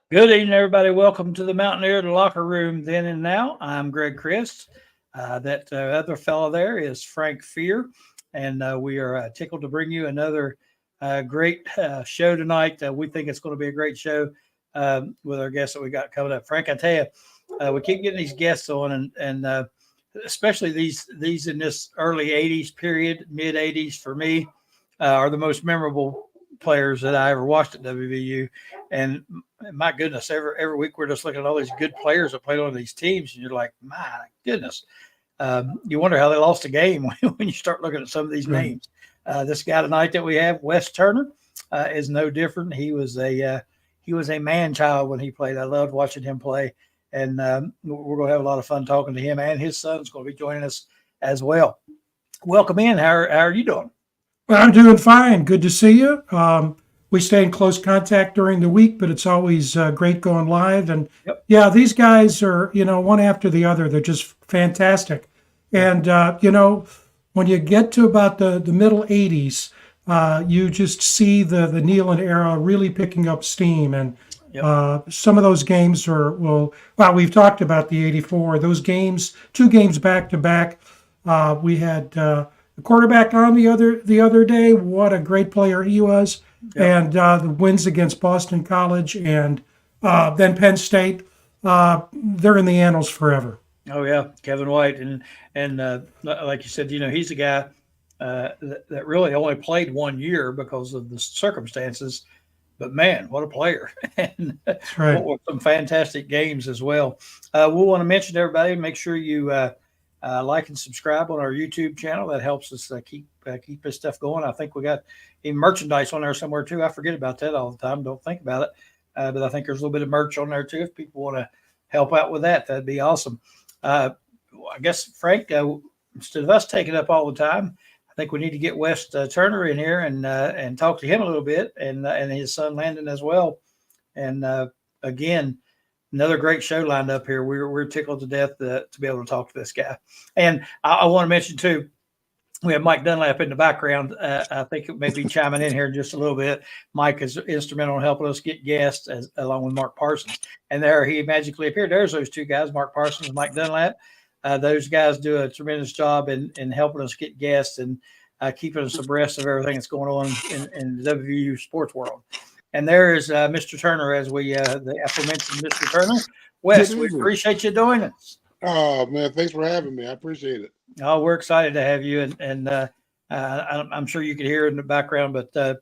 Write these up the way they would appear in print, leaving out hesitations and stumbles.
Good evening, everybody. Welcome to the Mountaineer Locker Room. Then and now, I'm Greg Christ. That other fellow there is Frank Fear, and we are tickled to bring you another great show tonight. We think it's going to be a great show with our guests that we got coming up. Frank, I tell you, we keep getting these guests on, and especially these in this early '80s period, mid '80s for me, are the most memorable players that I ever watched at WVU. And my goodness, every week we're just looking at all these good players that played on these teams, and you're like, my goodness. You wonder how they lost a game when you start looking at some of these names. This guy tonight that we have, Wes Turner, is no different. He was a man child when he played. I loved watching him play, and we're going to have a lot of fun talking to him. And his son's going to be joining us as well. Welcome in. How are you doing? Well, I'm doing fine. Good to see you. We stay in close contact during the week, but it's always great going live. And yeah, these guys are, one after the other. They're just fantastic. And, when you get to about the middle 80s, you just see the Nealon era really picking up steam. And some of those games we've talked about the 84. Those games, 2 games back to back. We had the quarterback on the other day. What a great player he was. And the wins against Boston College and then Penn State, they're in the annals forever. Oh yeah, Kevin White, and like you said, he's a guy that really only played 1 year because of the circumstances. But man, what a player! And That's right. what some fantastic games as well. We'll want to mention to everybody, make sure you like and subscribe on our YouTube channel. That helps us keep this stuff going. I think we got even merchandise on there somewhere too. I forget about that all the time. Don't think about it. But I think there's a little bit of merch on there too. If people want to help out with that, that'd be awesome. I guess, Frank, instead of us taking up all the time, I think we need to get Wes Turner in here and talk to him a little bit, and his son Landon as well. And again, another great show lined up here. We're tickled to death to be able to talk to this guy. And I want to mention too, we have Mike Dunlap in the background. I think it may be chiming in here in just a little bit. Mike is instrumental in helping us get guests along with Mark Parsons. And there he magically appeared. There's those 2 guys, Mark Parsons and Mike Dunlap. Those guys do a tremendous job in helping us get guests and keeping us abreast of everything that's going on in the WVU sports world. And there is Mr. Turner, as the aforementioned Mr. Turner. Wes, we appreciate you doing this. Oh, man, thanks for having me. I appreciate it. Oh, we're excited to have you. And I'm sure you could hear in the background, but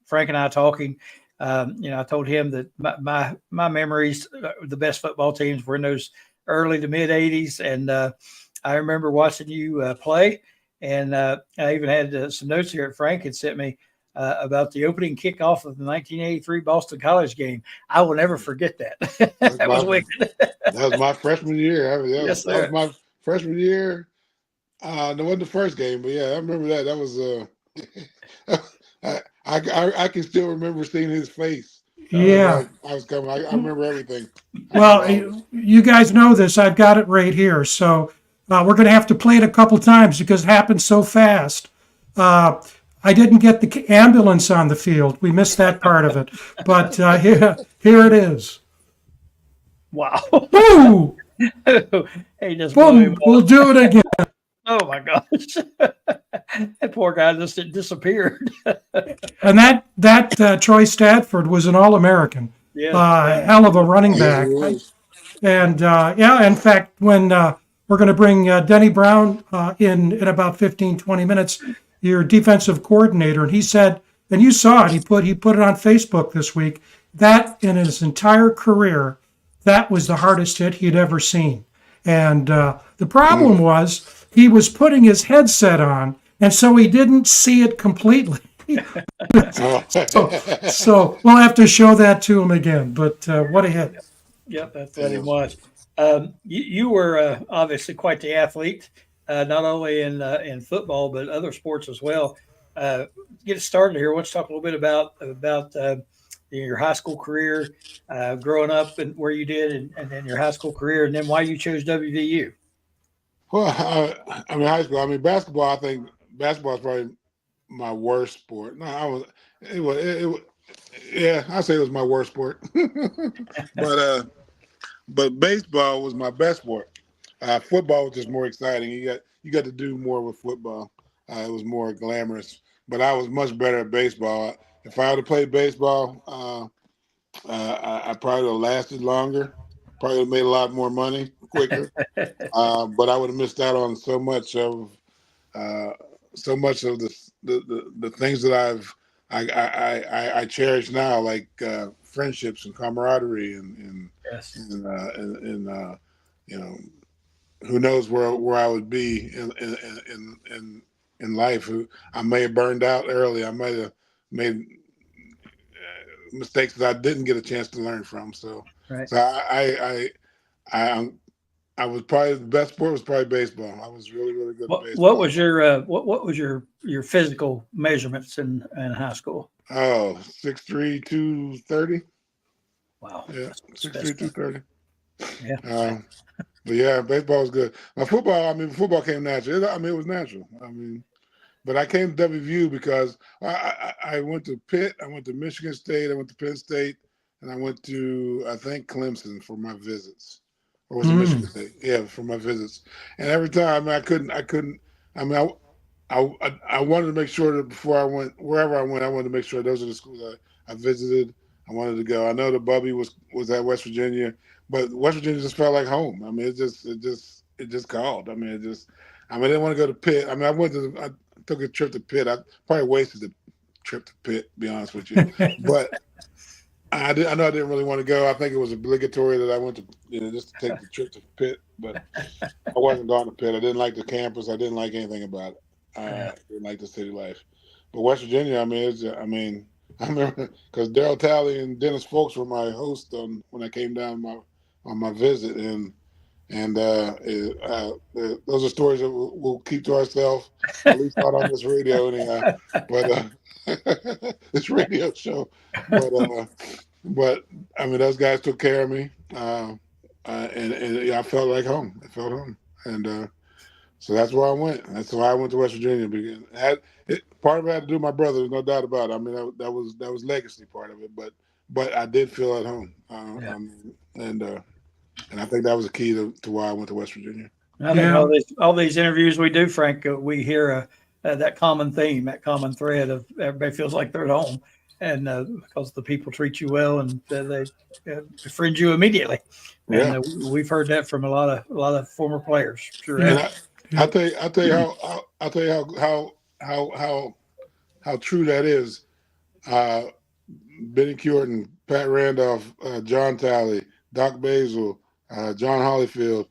Frank and I talking, I told him that my memories, the best football teams were in those early to mid 80s. And I remember watching you play. And I even had some notes here that Frank had sent me about the opening kickoff of the 1983 Boston College game. I will never forget that. That was wicked. That was my freshman year. Yes, that was my freshman year. That wasn't the first game, but yeah, I remember that. That was I can still remember seeing his face. Yeah. I was coming. I remember everything. Well, you guys know this. I've got it right here. So we're going to have to play it a couple times because it happened so fast. I didn't get the ambulance on the field. We missed that part of it. But here it is. Wow. Woo! Hey, just boom. We'll do it again. Oh my gosh. That poor guy just disappeared. And that Troy Stafford was an All-American. Yeah. Hell of a running back. And in fact, when we're going to bring Denny Brown in about 15, 20 minutes, your defensive coordinator, and he said, and you saw it, he put it on Facebook this week, that in his entire career, that was the hardest hit he'd ever seen. And the problem was he was putting his headset on, and so he didn't see it completely. so we'll have to show that to him again. But what a hit. Yep, that's what it was. You were obviously quite the athlete, not only in football, but other sports as well. Get started here. Let's talk a little bit about your high school career, growing up and where you did, and then your high school career, and then why you chose WVU. Well, high school. Basketball. I think basketball is probably my worst sport. No, Yeah, I say it was my worst sport. But baseball was my best sport. Football was just more exciting. You got to do more with football. It was more glamorous. But I was much better at baseball. If I would have played baseball, I probably would have lasted longer. Probably would have made a lot more money quicker. But I would have missed out on uh, so much of the things that I cherish now, like friendships and camaraderie Yes. and you know, who knows where I would be in life. I may have burned out early. I might have made mistakes that I didn't get a chance to learn from. Right. So I I was probably the best sport was probably baseball. I was really really good at What baseball. was your what was your physical measurements in high school? Oh, 6'3", 230. Wow. Yeah, That's 6'3", 230. yeah. But yeah, baseball was good. My football, I mean, football came natural. It was natural. I mean, but I came to WVU because I went to Pitt, I went to Michigan State, I went to Penn State, and I went to, I think, Clemson for my visits. Or was it Michigan State? Yeah, for my visits. And every time I couldn't. I mean, I wanted to make sure that before I went wherever I went, I wanted to make sure those are the schools I visited. I wanted to go. I know the Bubby was at West Virginia, but West Virginia just felt like home. I mean, it just called. I mean, I didn't want to go to Pitt. I mean, I took a trip to Pitt. I probably wasted the trip to Pitt, to be honest with you. But I know I didn't really want to go. I think it was obligatory that I went to, just to take the trip to Pitt. But I wasn't going to Pitt. I didn't like the campus. I didn't like anything about it. I didn't like the city life. But West Virginia, I mean, I remember because Daryl Talley and Dennis Folks were my hosts when I came down on my visit, and those are stories that we'll keep to ourselves, at least not on this radio anyhow. But this radio show, but I mean, those guys took care of me, and I felt like home. I felt home, and so that's where I went. That's why I went to West Virginia. Part of it had to do with my brother, there's no doubt about it. I mean, that was legacy part of it, but I did feel at home, Yeah. and I think that was the key to why I went to West Virginia. I think all these interviews we do, Frank, we hear that common theme, that common thread of everybody feels like they're at home, and because the people treat you well and they befriend you immediately. And Yeah, we've heard that from a lot of former players. Sure. and Have. I'll tell you how true that is. Benny Curtin, Pat Randolph, John Talley, Doc Basil, John Hollyfield,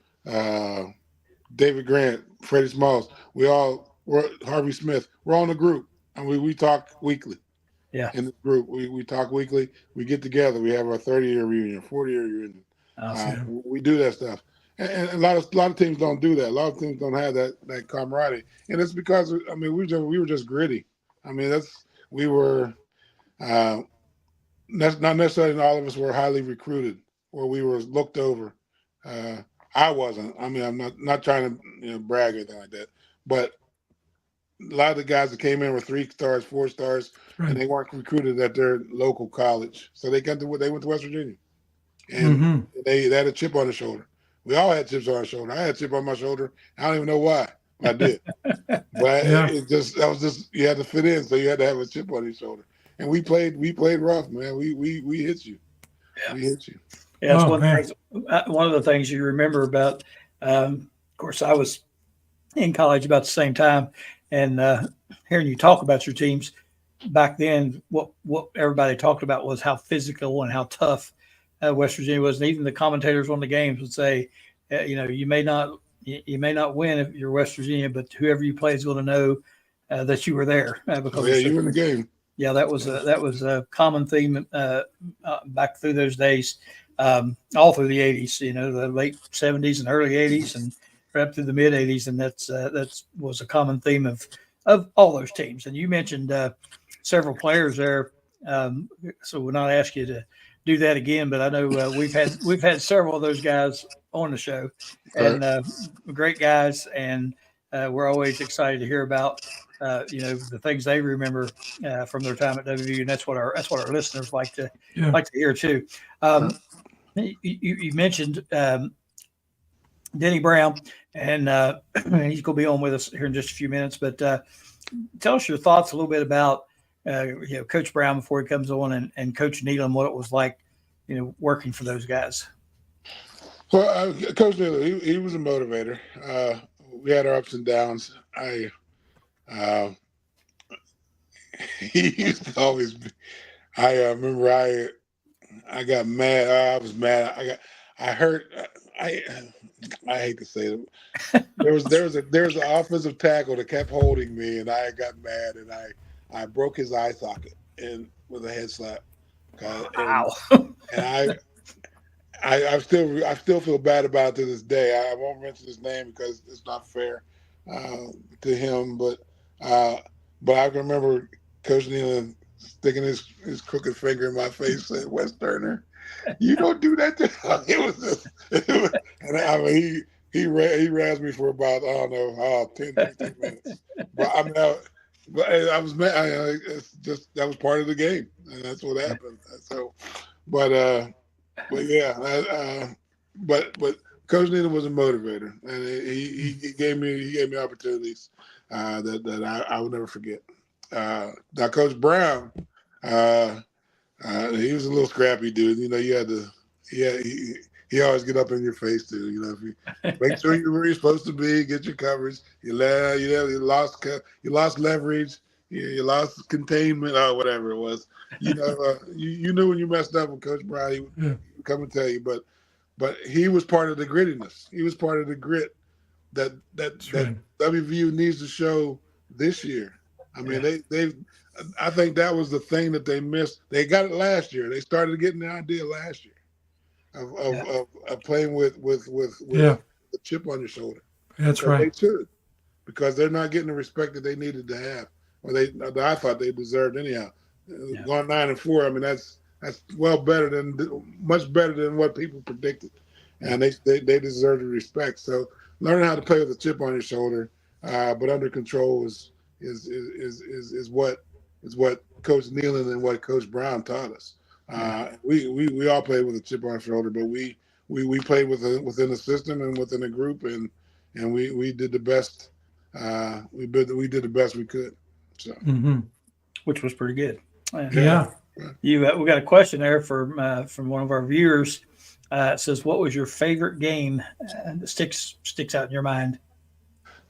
David Grant, Freddie Smalls. We're Harvey Smith. We're all in a group, and we talk weekly. Yeah. In the group, we talk weekly. We get together. We have our 30-year reunion, 40-year reunion. Awesome. We do that stuff, and a lot of teams don't do that. A lot of teams don't have that camaraderie, and it's because we were just gritty. I mean, we were. Not necessarily all of us were highly recruited or we were looked over. I wasn't. I mean, I'm not trying to brag or anything like that. But a lot of the guys that came in were 3 stars, 4 stars, and they weren't recruited at their local college. So they went to West Virginia, and they had a chip on their shoulder. We all had chips on our shoulder. I had a chip on my shoulder. I don't even know why, but I did. But that was just you had to fit in, so you had to have a chip on your shoulder. And we played rough, man. We hit you. Yeah. We hit you. Yeah, that's one of the things you remember about. Of course, I was in college about the same time, and hearing you talk about your teams back then, what everybody talked about was how physical and how tough West Virginia was, and even the commentators on the games would say, you may not win if you're West Virginia, but whoever you play is going to know that you were there because you were in the game. Yeah, that was a common theme back through those days, all through the 80s. The late 70s and early 80s, and right up through the mid 80s, and that was a common theme of all those teams. And you mentioned several players there, so we'll not ask you to do that again. But I know we've had several of those guys on the show, and great guys, and we're always excited to hear about the things they remember from their time at WVU, and that's what our listeners like to Yeah. hear too. You mentioned Denny Brown, and he's going to be on with us here in just a few minutes. But tell us your thoughts a little bit about Coach Brown before he comes on, and Coach Nealon, what it was like, working for those guys. Well, Coach Nealon, he was a motivator. We had our ups and downs. He used to always be. I remember I got mad. I was mad. I hurt. I hate to say it. There was an offensive tackle that kept holding me, and I got mad, and I broke his eye socket and with a head slap. Wow. And I still feel bad about it to this day. I won't mention his name because it's not fair to him, but I can remember Coach Nealon sticking his crooked finger in my face, saying, "Wes Turner, you don't do that to him." And I mean, he razzed me for about 10, 15 minutes. But I was mad. It's just that was part of the game, and that's what happened. So, but Coach Nealon was a motivator, and he gave me opportunities that I will never forget. Now, Coach Brown, he was a little scrappy dude. You had to, he always get up in your face too. If you make sure you're where you're supposed to be, get your coverage. You lost leverage, you lost containment, or whatever it was. You knew when you messed up with Coach Brown, he would come and tell you. But he was part of the grittiness. He was part of the grit that WVU needs to show this year. I mean, I think that was the thing that they missed. They got it last year. They started getting the idea last year of playing with the chip on your shoulder. That's right. They should, because they're not getting the respect that they needed to have, or I thought they deserved anyhow. Going 9-4. I mean, that's much better than what people predicted, and they deserve the respect. So learning how to play with a chip on your shoulder, but under control is what Coach Nealon and what Coach Brown taught us. We all played with a chip on our shoulder, but we played within the system and within the group, and we did the best. We did the best we could. So, which was pretty good. Yeah. We got a question there from one of our viewers. It says, "What was your favorite game that sticks out in your mind?"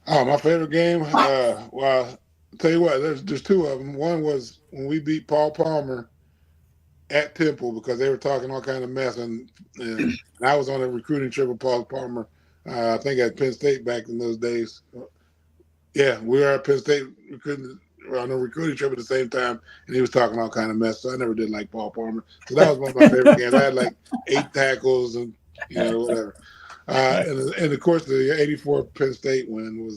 Oh, my favorite game. Well, I'll tell you what. There's two of them. One was when we beat Paul Palmer at Temple, because they were talking all kind of mess, and I was on a recruiting trip with Paul Palmer. I think at Penn State back in those days. Yeah, we were at Penn State on a recruiting trip at the same time, and he was talking all kind of mess. So I never did like Paul Palmer. So that was one of my favorite games. I had like 8 tackles and whatever. And of course the '84 Penn State win will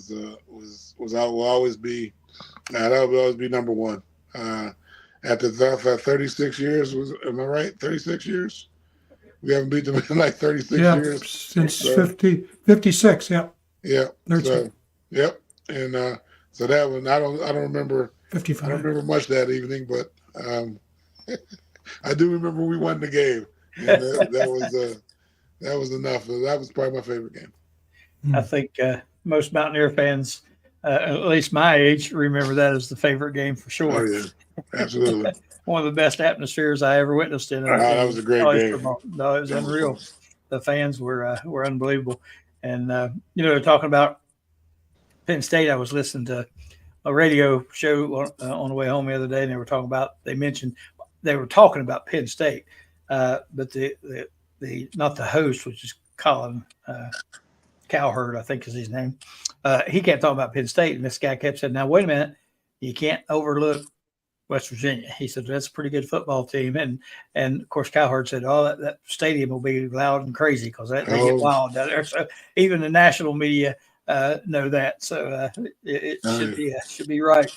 always be number one. After 36 years, am I right? 36 years. We haven't beat them in like 36 years since 56. Yeah. Yeah. So, yep. And so that one, I don't remember 55. I don't remember much that evening, but I do remember we won the game, and that was enough. That was probably my favorite game. I think most Mountaineer fans, at least my age, remember that as the favorite game for sure. Oh yeah, absolutely. One of the best atmospheres I ever witnessed in. That was a great game. No, it was unreal. The fans were unbelievable, and they're talking about Penn State. I was listening to a radio show on the way home the other day, and they were talking about Penn State, but the not the host, which is Colin Cowherd, I think is his name. He kept talking about Penn State, and this guy kept saying, "Now wait a minute, you can't overlook West Virginia." He said, "That's a pretty good football team," and of course Cowherd said, "Oh, that stadium will be loud and crazy because they get wild down there." So even the national media know that. So it should be right.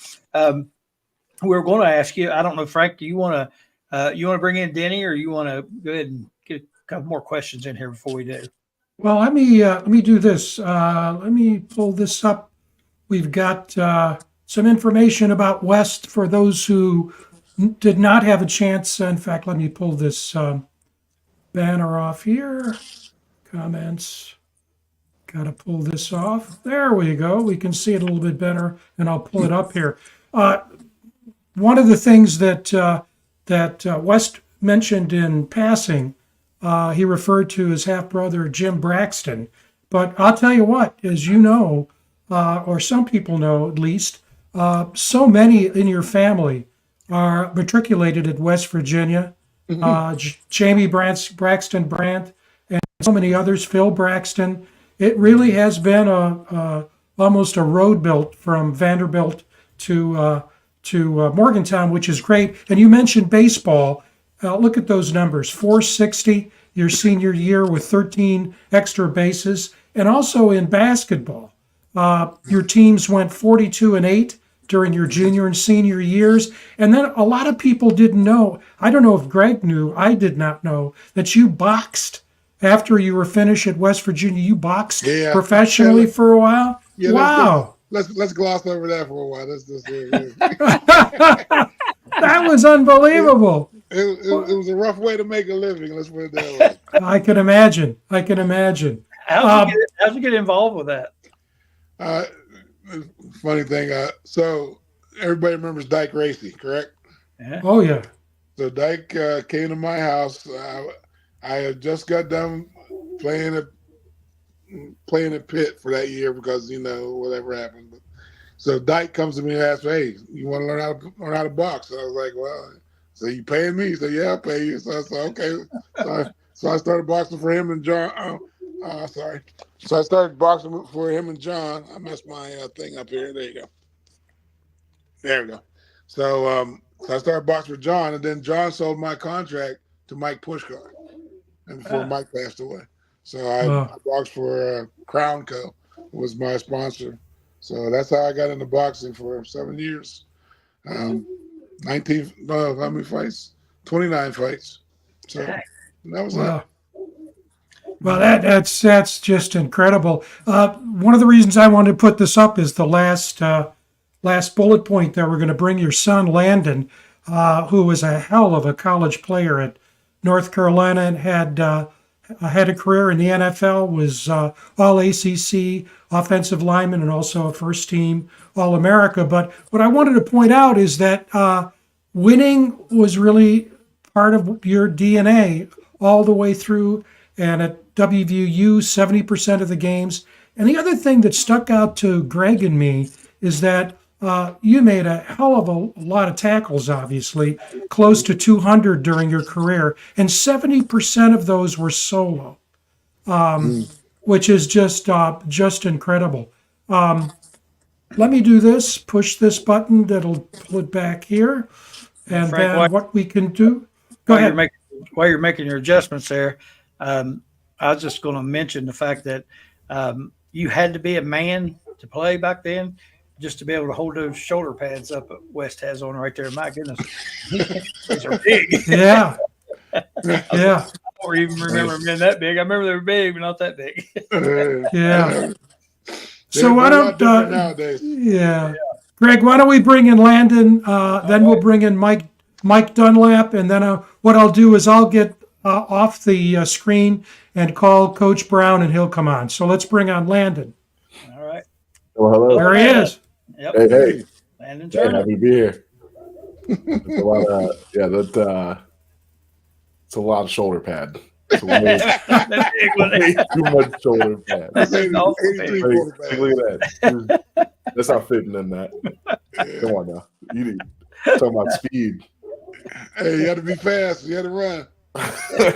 We're going to ask you. I don't know, Frank. Do you want to bring in Denny, or you want to go ahead and get a couple more questions in here before we do? Well, let me do this. Let me pull this up. We've got some information about West for those who did not have a chance. In fact, let me pull this banner off here. Comments. Got to pull this off. There we go. We can see it a little bit better, and I'll pull it up here. One of the things that West mentioned in passing, he referred to his half-brother Jim Braxton. But I'll tell you what, as you know, or some people know at least, so many in your family are matriculated at West Virginia. Jamie Braxton Brandt, and so many others, Phil Braxton. It really has been almost a road built from Vanderbilt to Morgantown, which is great. And you mentioned baseball. Look at those numbers: 460 your senior year with 13 extra bases, and also in basketball, your teams went 42-8 during your junior and senior years. And then a lot of people didn't know. I don't know if Greg knew. I did not know that you boxed after you were finished at West Virginia. You boxed professionally for a while. Yeah, wow. Let's gloss over that for a while. That was unbelievable. It was a rough way to make a living. Let's put it that way. I can imagine. How'd you get involved with that? Funny thing. So everybody remembers Dyke Racy, correct? Yeah. Oh yeah. So Dyke came to my house. I had just got done playing at Pitt for that year because whatever happened. So Dyke comes to me and asks, "Hey, you want to learn how to box?" And I was like, "Well, so you paying me?" He said, "Yeah, I'll pay you." So I said, "Okay." So I started boxing for him and John. So I started boxing for him and John. I messed my thing up here. There you go. There we go. So I started boxing with John, and then John sold my contract to Mike Pushkar, and before Mike passed away. So I boxed for Crown Co. was my sponsor. So that's how I got into boxing for 7 years. How many fights? 29 fights. So that was it. Well, that's just incredible. One of the reasons I wanted to put this up is the last bullet point there. We're going to bring your son Landon, who was a hell of a college player at North Carolina and had a career in the NFL, was all ACC offensive lineman and also a first team All-America. But what I wanted to point out is that winning was really part of your DNA all the way through. And at WVU, 70% of the games. And the other thing that stuck out to Greg and me is that you made a hell of a lot of tackles, obviously, close to 200 during your career, and 70% of those were solo, which is just incredible. Let me do this, push this button that'll pull it back here, and Frank, then what we can do. Go ahead. While you're making your adjustments there, I was just going to mention the fact that you had to be a man to play back then, just to be able to hold those shoulder pads up that West has on right there. My goodness, those are big. Yeah. I don't even remember them being that big. I remember they were big, but not that big. Yeah. So why don't nowadays? Yeah, Greg, why don't we bring in Landon? Then we'll bring in Mike Dunlap, and then what I'll do is I'll get off the screen and call Coach Brown, and he'll come on. So let's bring on Landon. All right. Well, hello. There he is. Yep. Hey. Landon Hey, Turner. happy to be here. It's a lot of it's a lot of shoulder pad. It's a little, That big one. way too much shoulder pad. That's awful big. Hey, look at that. That's not fitting in that. Come on now. You need talking about speed. Hey, you had to be fast. You had to run.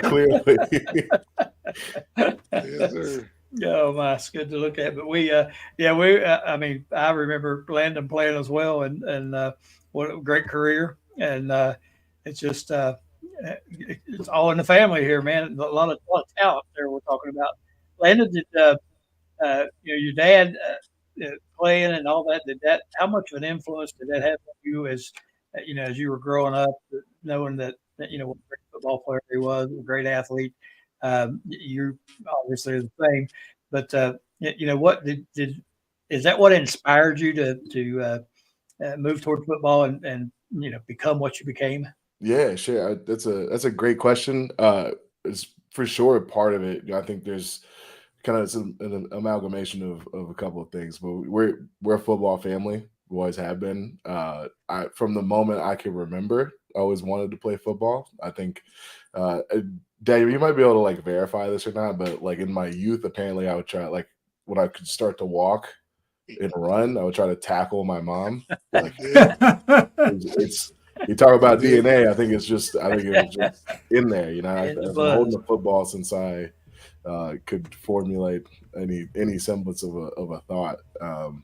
Clearly. Yes, sir. Oh my, it's good to look at. But I mean, I remember Landon playing as well, and what a great career. And it's just it's all in the family here, man. A lot of talent there. We're talking about. Landon, did your dad playing and all that? How much of an influence did that have on you as you were growing up, knowing that what a great football player he was, a great athlete? You obviously are the same, but what is that? What inspired you to move toward football and become what you became? Yeah, sure. That's a great question. It's for sure a part of it. I think there's kind of an amalgamation of a couple of things, but we're a football family. We always have been. From the moment I can remember, I always wanted to play football. I think, Dave, you might be able to like verify this or not, but like in my youth, apparently I would try when I could start to walk and run, I would try to tackle my mom. Like it's you talk about DNA. I think it was just in there. I've been holding the football since I could formulate any semblance of a thought. And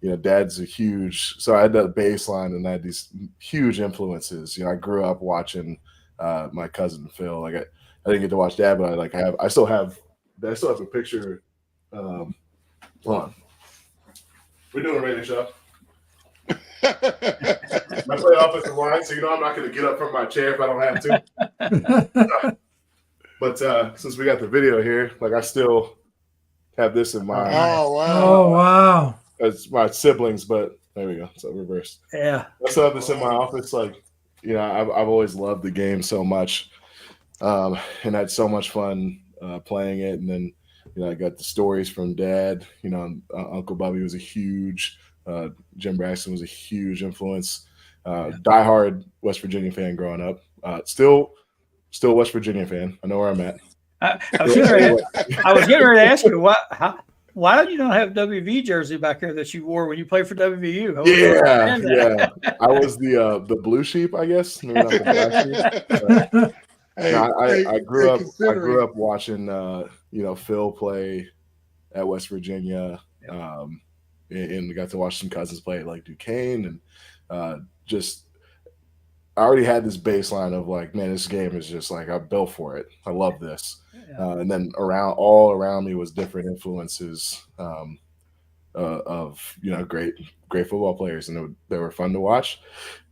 then Dad's a huge. So I had that baseline, and I had these huge influences. I grew up watching my cousin Phil. Like I didn't get to watch Dad, but I still have a picture. Hold on. We're doing a radio show. I play offensive line, so I'm not going to get up from my chair if I don't have to. But since we got the video here, like I still have this in mind. Oh wow! Oh wow! It's my siblings, but there we go. So reversed. Yeah. I still have this in my office. Like I've always loved the game so much, and had so much fun playing it. And then I got the stories from Dad. Uncle Bubby was a huge. Jim Braxton was a huge influence. Diehard West Virginia fan growing up. Still West Virginia fan. I know where I'm at. I was getting ready to ask you why did you not have WV jersey back there that you wore when you played for WVU? Yeah. I was the blue sheep, I guess. Maybe not the black sheep. I grew up watching Phil play at West Virginia. And we got to watch some cousins play at like Duquesne, and I already had this baseline of like, man, this game is just like I'm built for it. I love this. And then all around me was different influences of great football players, and they were fun to watch.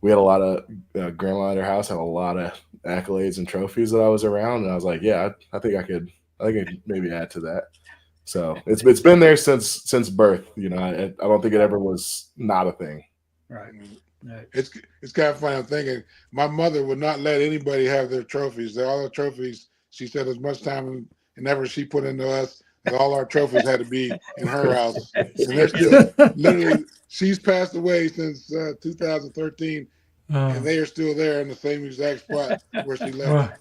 We had a lot of grandma at her house had a lot of accolades and trophies that I was around, and I was like, yeah, I think I could maybe add to that. So it's been there since birth. I don't think it ever was not a thing. Right. It's kind of funny. I'm thinking my mother would not let anybody have their trophies. All the trophies, she said, as much time and effort she put into us, and all our trophies had to be in her house. And they're still literally. She's passed away since 2013. And they are still there in the same exact spot where she left.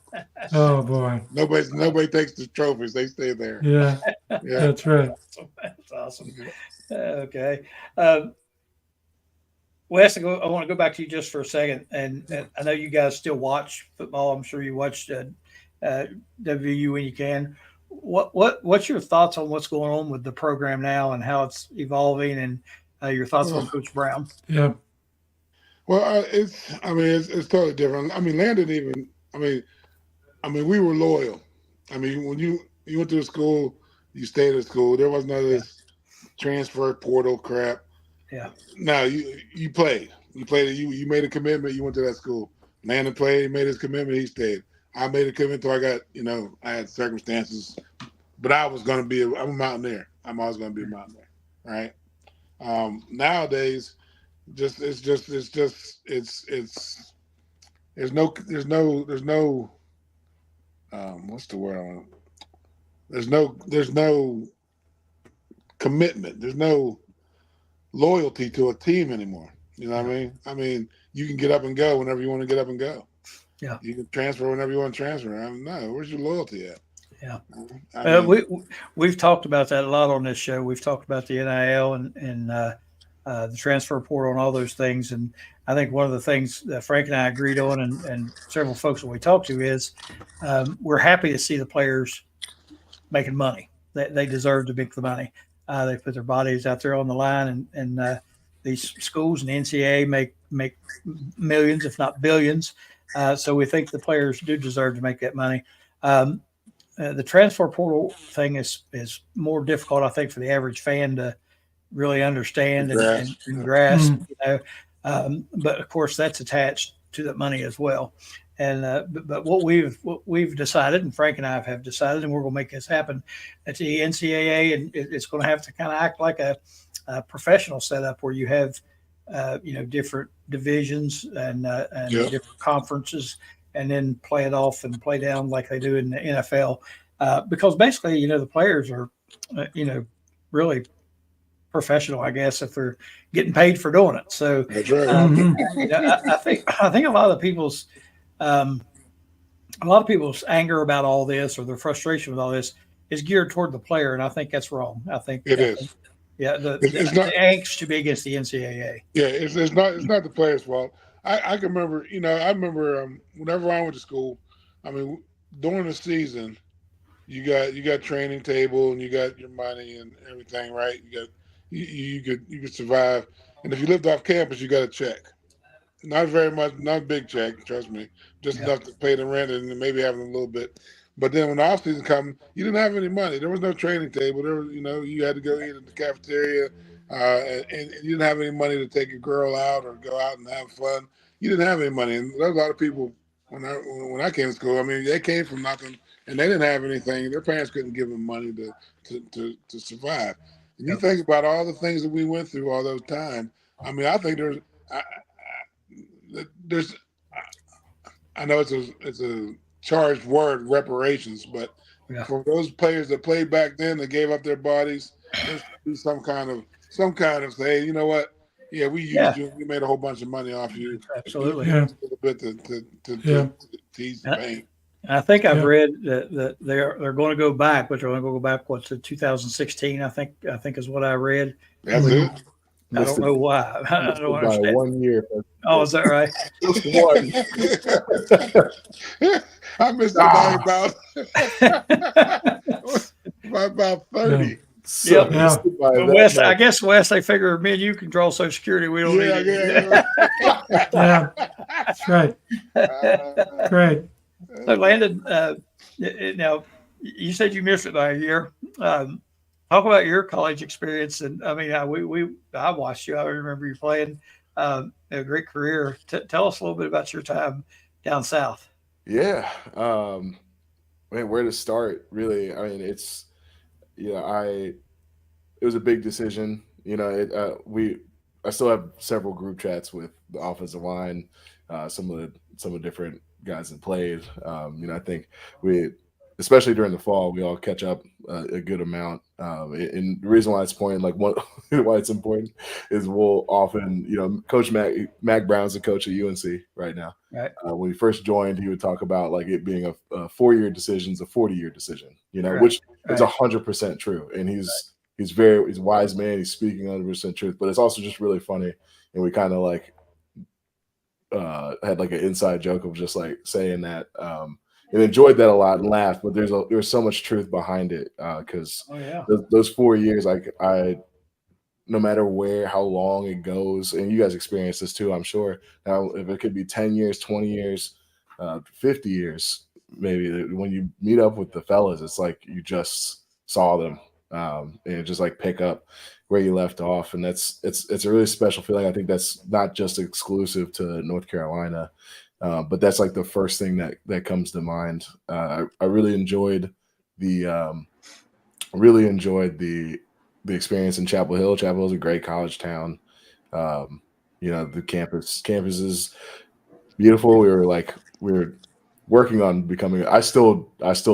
Oh boy! Nobody takes the trophies; they stay there. Yeah, that's right. That's awesome. Okay, Wes, I want to go back to you just for a second, and I know you guys still watch football. I'm sure you watched WVU when you can. What's your thoughts on what's going on with the program now and how it's evolving, and your thoughts on Coach Brown? Yeah. Well, it's totally different. I mean, Landon even. I mean, we were loyal. I mean, when you went to the school, you stayed at school. There was none of this transfer portal crap. Yeah. No, you played. You played. You made a commitment. You went to that school. Landon played. He made his commitment. He stayed. I made a commitment until I got. I had circumstances, but I was going to be. I'm a Mountaineer. I'm always going to be a Mountaineer. Right. Nowadays. There's no what's the word I want? There's no commitment. There's no loyalty to a team anymore. You know what I mean? I mean, you can get up and go whenever you want to get up and go. Yeah. You can transfer whenever you want to transfer. No, where's your loyalty at? Yeah. We've talked about that a lot on this show. We've talked about the NIL and the transfer portal and all those things. And I think one of the things that Frank and I agreed on and several folks that we talked to is we're happy to see the players making money. They deserve to make the money. They put their bodies out there on the line, and these schools and the NCAA make millions, if not billions. So we think the players do deserve to make that money. The transfer portal thing is more difficult, I think, for the average fan to really understand and grasp. But of course, that's attached to that money as well. And but what we've decided, and Frank and I have decided, and we're going to make this happen, at the NCAA, and it's going to have to kind of act like a professional setup where you have different divisions and Yeah. different conferences, and then play it off and play down like they do in the NFL. Because basically, the players are, really professional, I guess, if they're getting paid for doing it. So, That's right. I think a lot of people's anger about all this or their frustration with all this is geared toward the player, and I think that's wrong. I think It is. yeah, the It's not. the angst should be against the NCAA. Yeah, it's not the players' fault. I can remember, I remember whenever I went to school, I mean, during the season, you got training table and you got your money and everything, right? You could survive, and if you lived off campus, you got a check. Not very much, not a big check, trust me, just Yeah. enough to pay the rent and maybe having a little bit. But then when the off season come, you didn't have any money. There was no training table. There was, you had to go eat in the cafeteria, and you didn't have any money to take a girl out or go out and have fun. You didn't have any money, and there was a lot of people when I came to school. I mean, they came from nothing, and they didn't have anything. Their parents couldn't give them money to survive. And you Yep. think about all the things that we went through all those times. I mean, I think there's I know it's a charged word, reparations, but Yeah. for those players that played back then that gave up their bodies, there should be some kind of say, hey, you know what? Yeah, we used you. We made a whole bunch of money off you. Absolutely. Yeah. A little bit to Yeah. tease the pain. I think I've Yeah. read that they're going to go back, but they're going to go back. What's it, 2016? I think is what I read. That's it. I don't know why. I don't by understand. 1 year. Oh, is that right? Just one. I missed it by about 30. So Yep. Yeah. by But that Wes, I much. guess Wes, they figure me and you can draw Social Security. We don't need it. Yeah, that's right. Great. So, Landon, now you said you missed it by a year. Talk about your college experience, and I mean, I watched you. I remember you playing a great career. Tell us a little bit about your time down south. Yeah. Man, where to start? Really, I mean, it's it was a big decision. I still have several group chats with the offensive line, some of the different guys that played. I think especially during the fall, we all catch up a good amount. And the reason why it's important, why it's important, is we'll often, Coach Mac Brown's the coach at UNC right now. Right. When he first joined, he would talk about it being a 4-year decision is a 40-year decision. Right. Which is Right. 100% true. And he's a wise man. He's speaking 100% truth. But it's also just really funny, and we kind of had an inside joke of just saying that. And enjoyed that a lot and laughed, but there's so much truth behind it because those 4 years, I no matter how long it goes, and you guys experience this too, I'm sure. Now, if it could be 10 years, 20 years, 50 years, maybe when you meet up with the fellas, it's like you just saw them and just pick up where you left off, and it's a really special feeling. I think that's not just exclusive to North Carolina. But that's the first thing that comes to mind. I really enjoyed the experience in Chapel Hill. Chapel Hill is a great college town. The campus is beautiful. We were working on becoming. I still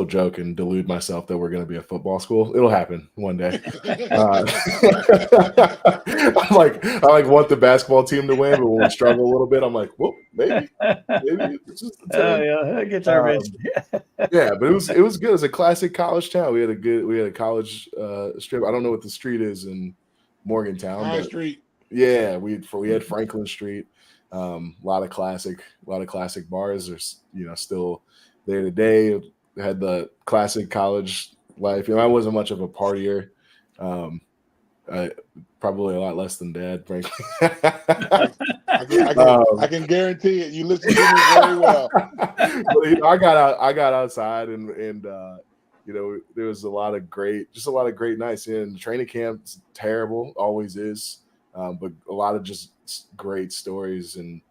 joke and delude myself that we're going to be a football school. It'll happen one day. I want the basketball team to win, but when we struggle a little bit, I'm like, well, maybe it's just the Oh yeah, it gets our yeah, but it was good. It's a classic college town. We had a college strip. I don't know what the street is in Morgantown. High Street. Yeah, we had Franklin Street. A lot of classic bars are still there today. Had the classic college life. I wasn't much of a partier. Probably a lot less than Dad, frankly. I can guarantee it. You listen to me very well. But, I got outside and there was a lot of great nights. And training camp's terrible, always is. But a lot of just great stories, and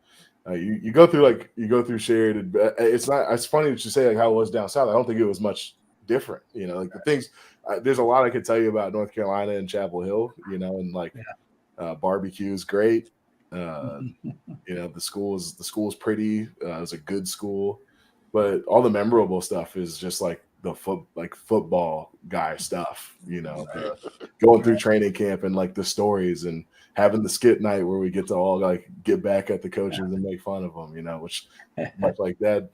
you go through shared. It's funny that you say how it was down south. I don't think it was much different. The things. There's a lot I could tell you about North Carolina and Chapel Hill. And barbecue is great. The school is pretty. It's a good school, but all the memorable stuff is just like the football guy stuff. Going through training camp and like the stories and having the skit night where we get to all like get back at the coaches and make fun of them. Which much like that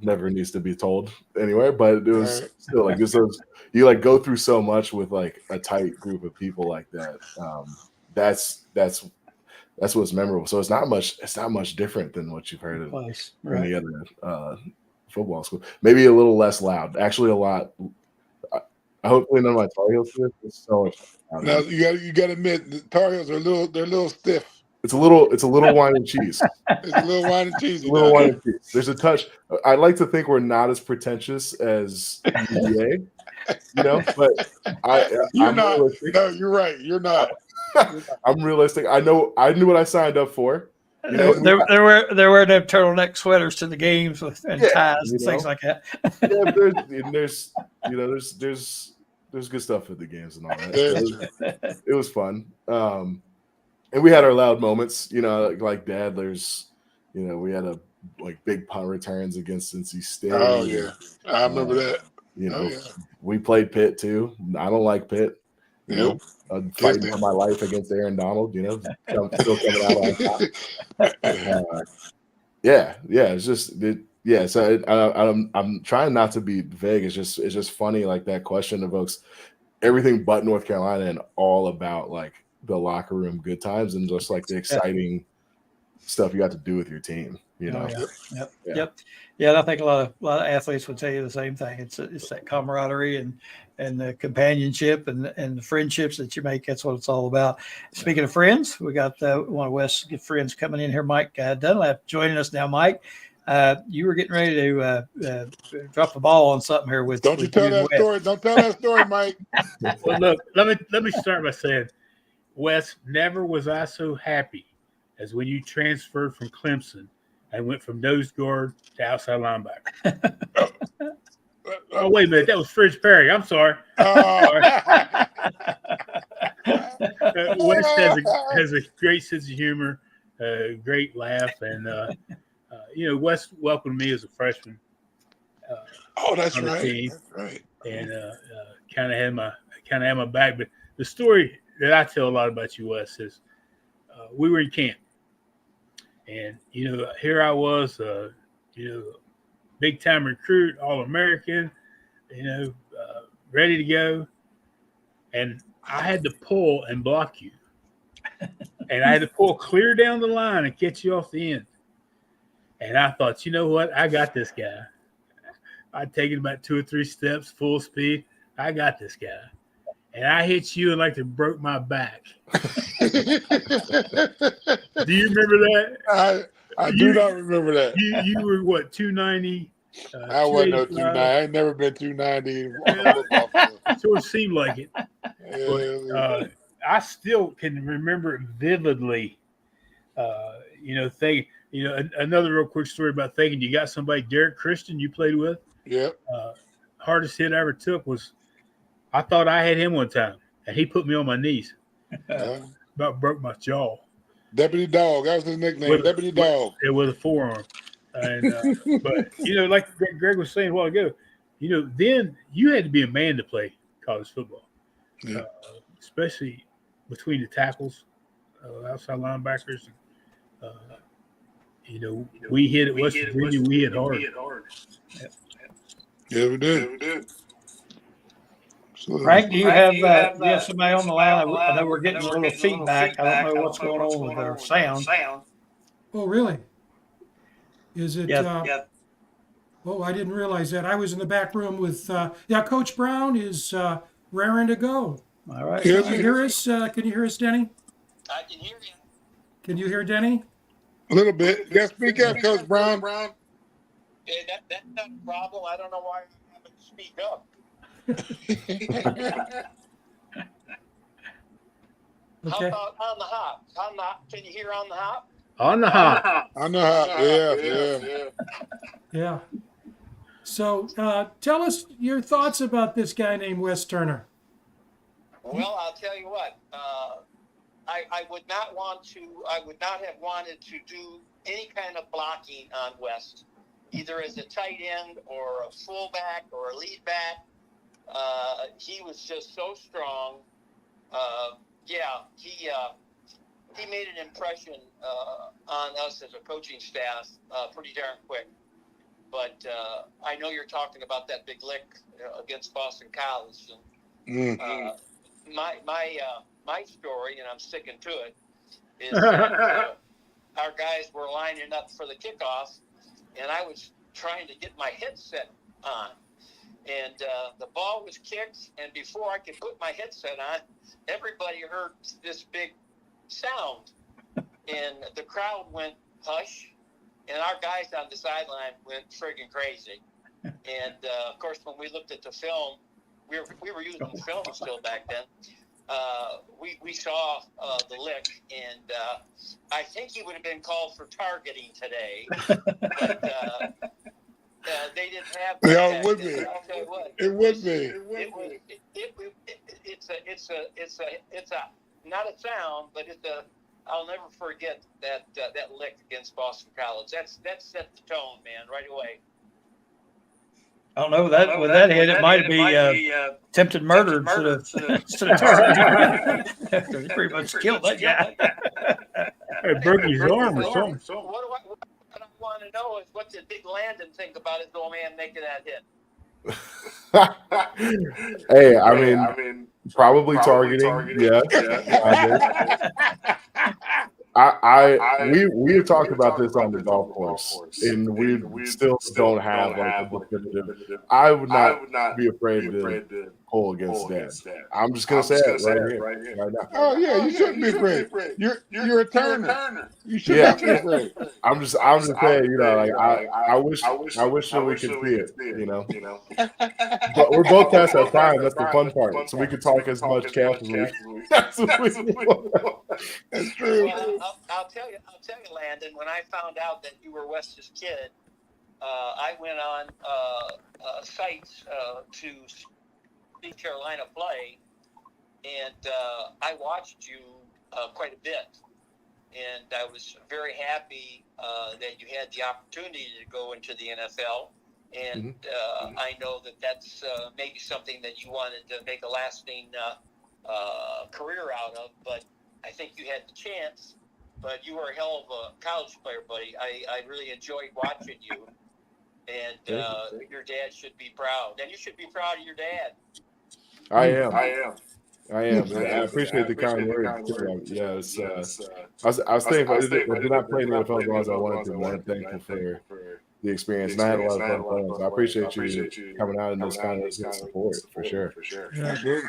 never needs to be told anyway. But it was still like just those. You like go through so much with like a tight group of people like that. That's what's memorable. So it's not much different than what you've heard of any other football school. Maybe a little less loud. Actually, a lot. I hopefully none of my Tar Heels do. It's so much louder. Now you got to admit the Tar Heels are a little stiff. It's a little wine and cheese. It's a little wine and cheese. A little wine and cheese. There's a touch. I like to think we're not as pretentious as UVA, but I'm not. Realistic. No, you're right. You're not. I'm realistic. I knew what I signed up for. There were no turtleneck sweaters to the games and ties and things like that. There's good stuff at the games and all that. It was fun. And we had our loud moments, like Dad. We had a big punt returns against NC State. Oh yeah, I remember that. We played Pitt too. I don't like Pitt. I'm fighting for my life against Aaron Donald. I'm still coming out on top. It's just So I'm trying not to be vague. It's just funny. Like that question evokes everything but North Carolina and all about like the locker room good times and just like the exciting stuff you got to do with your team. Yep. Yeah, I think a lot of athletes would tell you the same thing. It's that camaraderie and the companionship and the friendships that you make. That's what it's all about. Speaking of friends, we got one of Wes' good friends coming in here, Mike Dunlap, joining us now. Mike, you were getting ready to drop the ball on something here with. Don't tell that story. Don't tell that story, Mike. Well, look, let me start by saying, Wes, never was I so happy as when you transferred from Clemson and went from nose guard to outside linebacker. Oh, wait a minute. That was Fridge Perry. I'm sorry. Wes has a great sense of humor, great laugh. And, Wes welcomed me as a freshman. That's on the right. Team, that's right. And kind of had my back. But the story that I tell a lot about you, Wes, is we were in camp. And, here I was, big-time recruit, All-American, ready to go. And I had to pull and block you. And I had to pull clear down the line and get you off the end. And I thought, you know what? I got this guy. I'd taken about 2 or 3 steps, full speed. I got this guy. And I hit you and like to broke my back. Do you remember that? I do not remember that. You were what, 290? I wasn't no 290. I ain't never been 290. So it seemed like it. But, I still can remember it vividly. Another real quick story about thinking you got somebody, Derek Christian, you played with. Yep. Hardest hit I ever took was, I thought I had him one time, and he put me on my knees. About broke my jaw. Deputy Dog. That was his nickname. Deputy Dog. It was a forearm. And but like Greg was saying a while ago, then you had to be a man to play college football. Yeah. Especially between the tackles, outside linebackers. We hit at West Virginia. We hit hard. Yeah, we did. Frank, do you have somebody on the line? I know we're getting a little feedback. I don't know what's going on with our sound. Oh, really? Is it? Yeah. Oh, I didn't realize that. I was in the back room with. Coach Brown is raring to go. All right. Can you hear us? Can you hear us, Denny? I can hear you. Can you hear Denny? A little bit. Yeah, speak up, Coach Brown. Yeah, that's not a problem. I don't know why I haven't speak up. Okay. How about on the hop? Can you hear on the hop? On the hop. On the hop. Yeah. So tell us your thoughts about this guy named Wes Turner. Well, I'll tell you what. I would not have wanted to do any kind of blocking on West, either as a tight end or a fullback or a lead back. He was just so strong. He made an impression on us as a coaching staff pretty darn quick. But I know you're talking about that big lick against Boston College. And, my story, and I'm sticking to it, is that our guys were lining up for the kickoff, and I was trying to get my headset on. And the ball was kicked, and before I could put my headset on, everybody heard this big sound. And the crowd went hush, and our guys on the sideline went friggin' crazy. And, of course, when we looked at the film, we were using film still back then. We saw the lick, and I think he would have been called for targeting today. But they didn't have. Yeah, it would be. I'll tell you what. It would be. It's not a sound, but I'll never forget that lick against Boston College. That set the tone, man, right away. I don't know. With that hit, it might be attempted murder instead of targeting. They pretty much killed that guy. It broke his arm or something. What I want to know is what did Big Landon think about his old man making that hit? Hey, I mean, probably targeting. Yeah. We have talked about this on the golf course, and we still don't have like a definitive. I would not be afraid to pull against that. I'm just gonna say it right here, right now. Oh yeah, you shouldn't be afraid. You're a Turner. You shouldn't be afraid. I'm just saying, you know, like I wish that we could see it, you know. But we're both past that time. That's the fun part. So we could talk as much cash as we want. That's true. Well, I'll tell you, Landon. When I found out that you were Wes's kid, I went on sites to see Carolina play, and I watched you quite a bit. And I was very happy that you had the opportunity to go into the NFL. And I know that's maybe something that you wanted to make a lasting career out of. But I think you had the chance. But you were a hell of a college player, buddy. I really enjoyed watching you. And your dad should be proud. And you should be proud of your dad. I am. I appreciate the kind words. Yeah, I was thinking, I did not play in the NFL as long as I wanted to, but I'm thankful for the experience. And I had a lot of fun playing. So I appreciate you coming out in this kind of support, for sure. Yeah, good.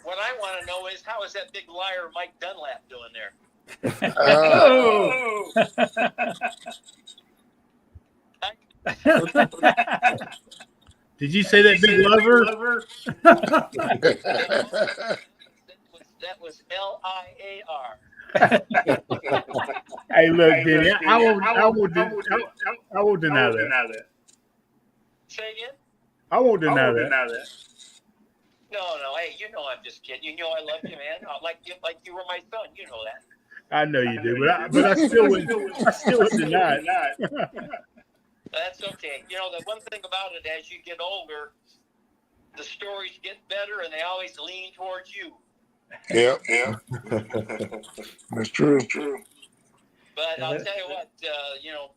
What I want to know is, how is that big liar Mike Dunlap doing there? Did you say that big lover? That was L-I-A-R. Hey, look, Denny, I won't deny that. Say again? I won't deny that. No. Hey, you know I'm just kidding. You know I love you, man. Like you were my son. You know that. I know you do, but I still wouldn't deny it. That's okay. You know, the one thing about it, as you get older, the stories get better, and they always lean towards you. Yeah. That's true. But I'll tell you what,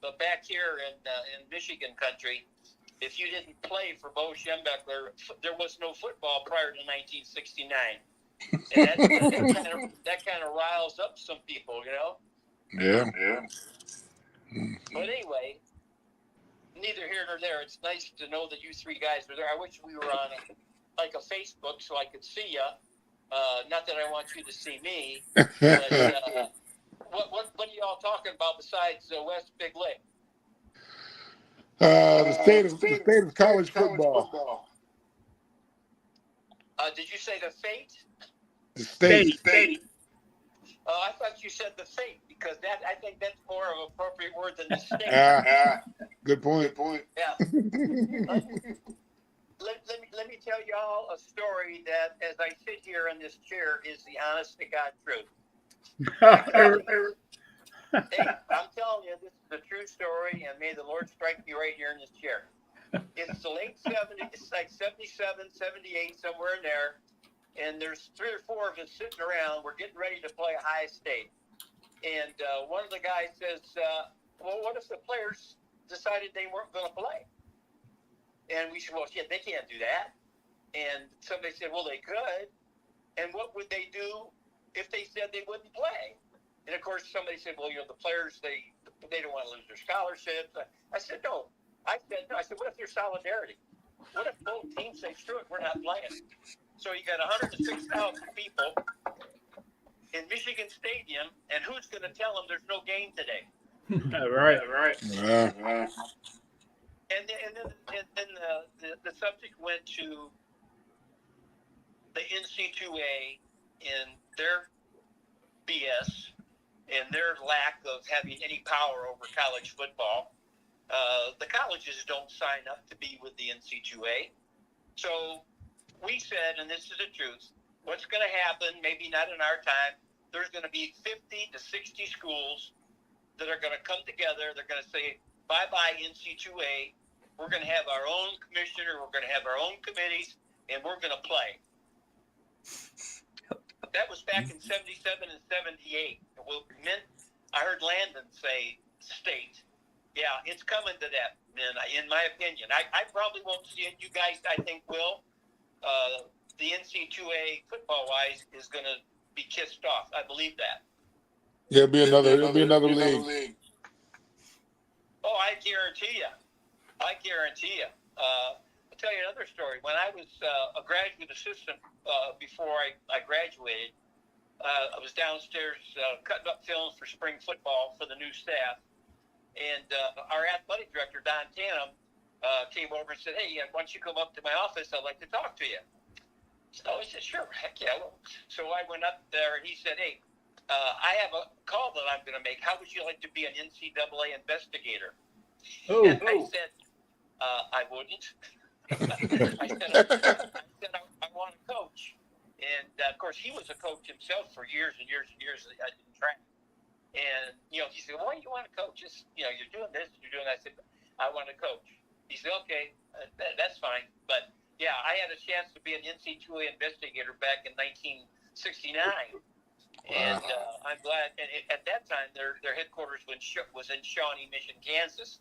but back here in Michigan country, if you didn't play for Bo Schembechler, there was no football prior to 1969. And that kind of riles up some people, you know? Yeah. But anyway, neither here nor there. It's nice to know that you three guys were there. I wish we were on a Facebook so I could see you. Not that I want you to see me. But, what are y'all talking about besides West Big Lick? The state of college football. Did you say the fate? The state. I thought you said the fate, because I think that's more of an appropriate word than the state. Good point. Yeah. Let me tell y'all a story that, as I sit here in this chair, is the honest to God truth. Hey, I'm telling you, this is a true story, and may the Lord strike me right here in this chair. It's the late 70s, it's like 77, 78, somewhere in there, and there's 3 or 4 of us sitting around. We're getting ready to play Ohio State. And one of the guys says, well, what if the players decided they weren't going to play? And we said, well, shit, they can't do that. And somebody said, well, they could. And what would they do if they said they wouldn't play? And, of course, somebody said, well, the players, they don't want to lose their scholarships. I said, no. I said, what if there's solidarity? What if both teams say, screw it, we're not playing? So you got 106,000 people in Michigan Stadium, and who's going to tell them there's no game today? Right. Yeah. And then the subject went to the NC2A and their BS and their lack of having any power over college football. The colleges don't sign up to be with the NC2A. So we said, and this is the truth, what's going to happen, maybe not in our time, there's going to be 50 to 60 schools that are going to come together. They're going to say, bye-bye NC2A. We're going to have our own commissioner. We're going to have our own committees, and we're going to play. That was back in 77 and 78. I heard Landon say, state, yeah, it's coming to that, man, in my opinion. I probably won't see it. You guys, I think, will. The NC2A, football-wise, is going to be kissed off. I believe that. Yeah, it'll be another league. Oh, I guarantee you. I'll tell you another story. When I was a graduate assistant before I graduated, I was downstairs cutting up films for spring football for the new staff. And our athletic director, Don Tannum, came over and said, hey, why don't you come up to my office? I'd like to talk to you. So I said, sure, heck yeah. So I went up there, and he said, hey, I have a call that I'm going to make. How would you like to be an NCAA investigator? And I said, I wouldn't. I said, I want to coach. And, of course, he was a coach himself for years and years and years in track. And, he said, why do you want to coach? Just, you're doing this, you're doing that. I said, I want to coach. He said, okay, that's fine. But, yeah, I had a chance to be an NC2A investigator back in 1969. And I'm glad. And at that time, their headquarters was in Shawnee Mission, Kansas.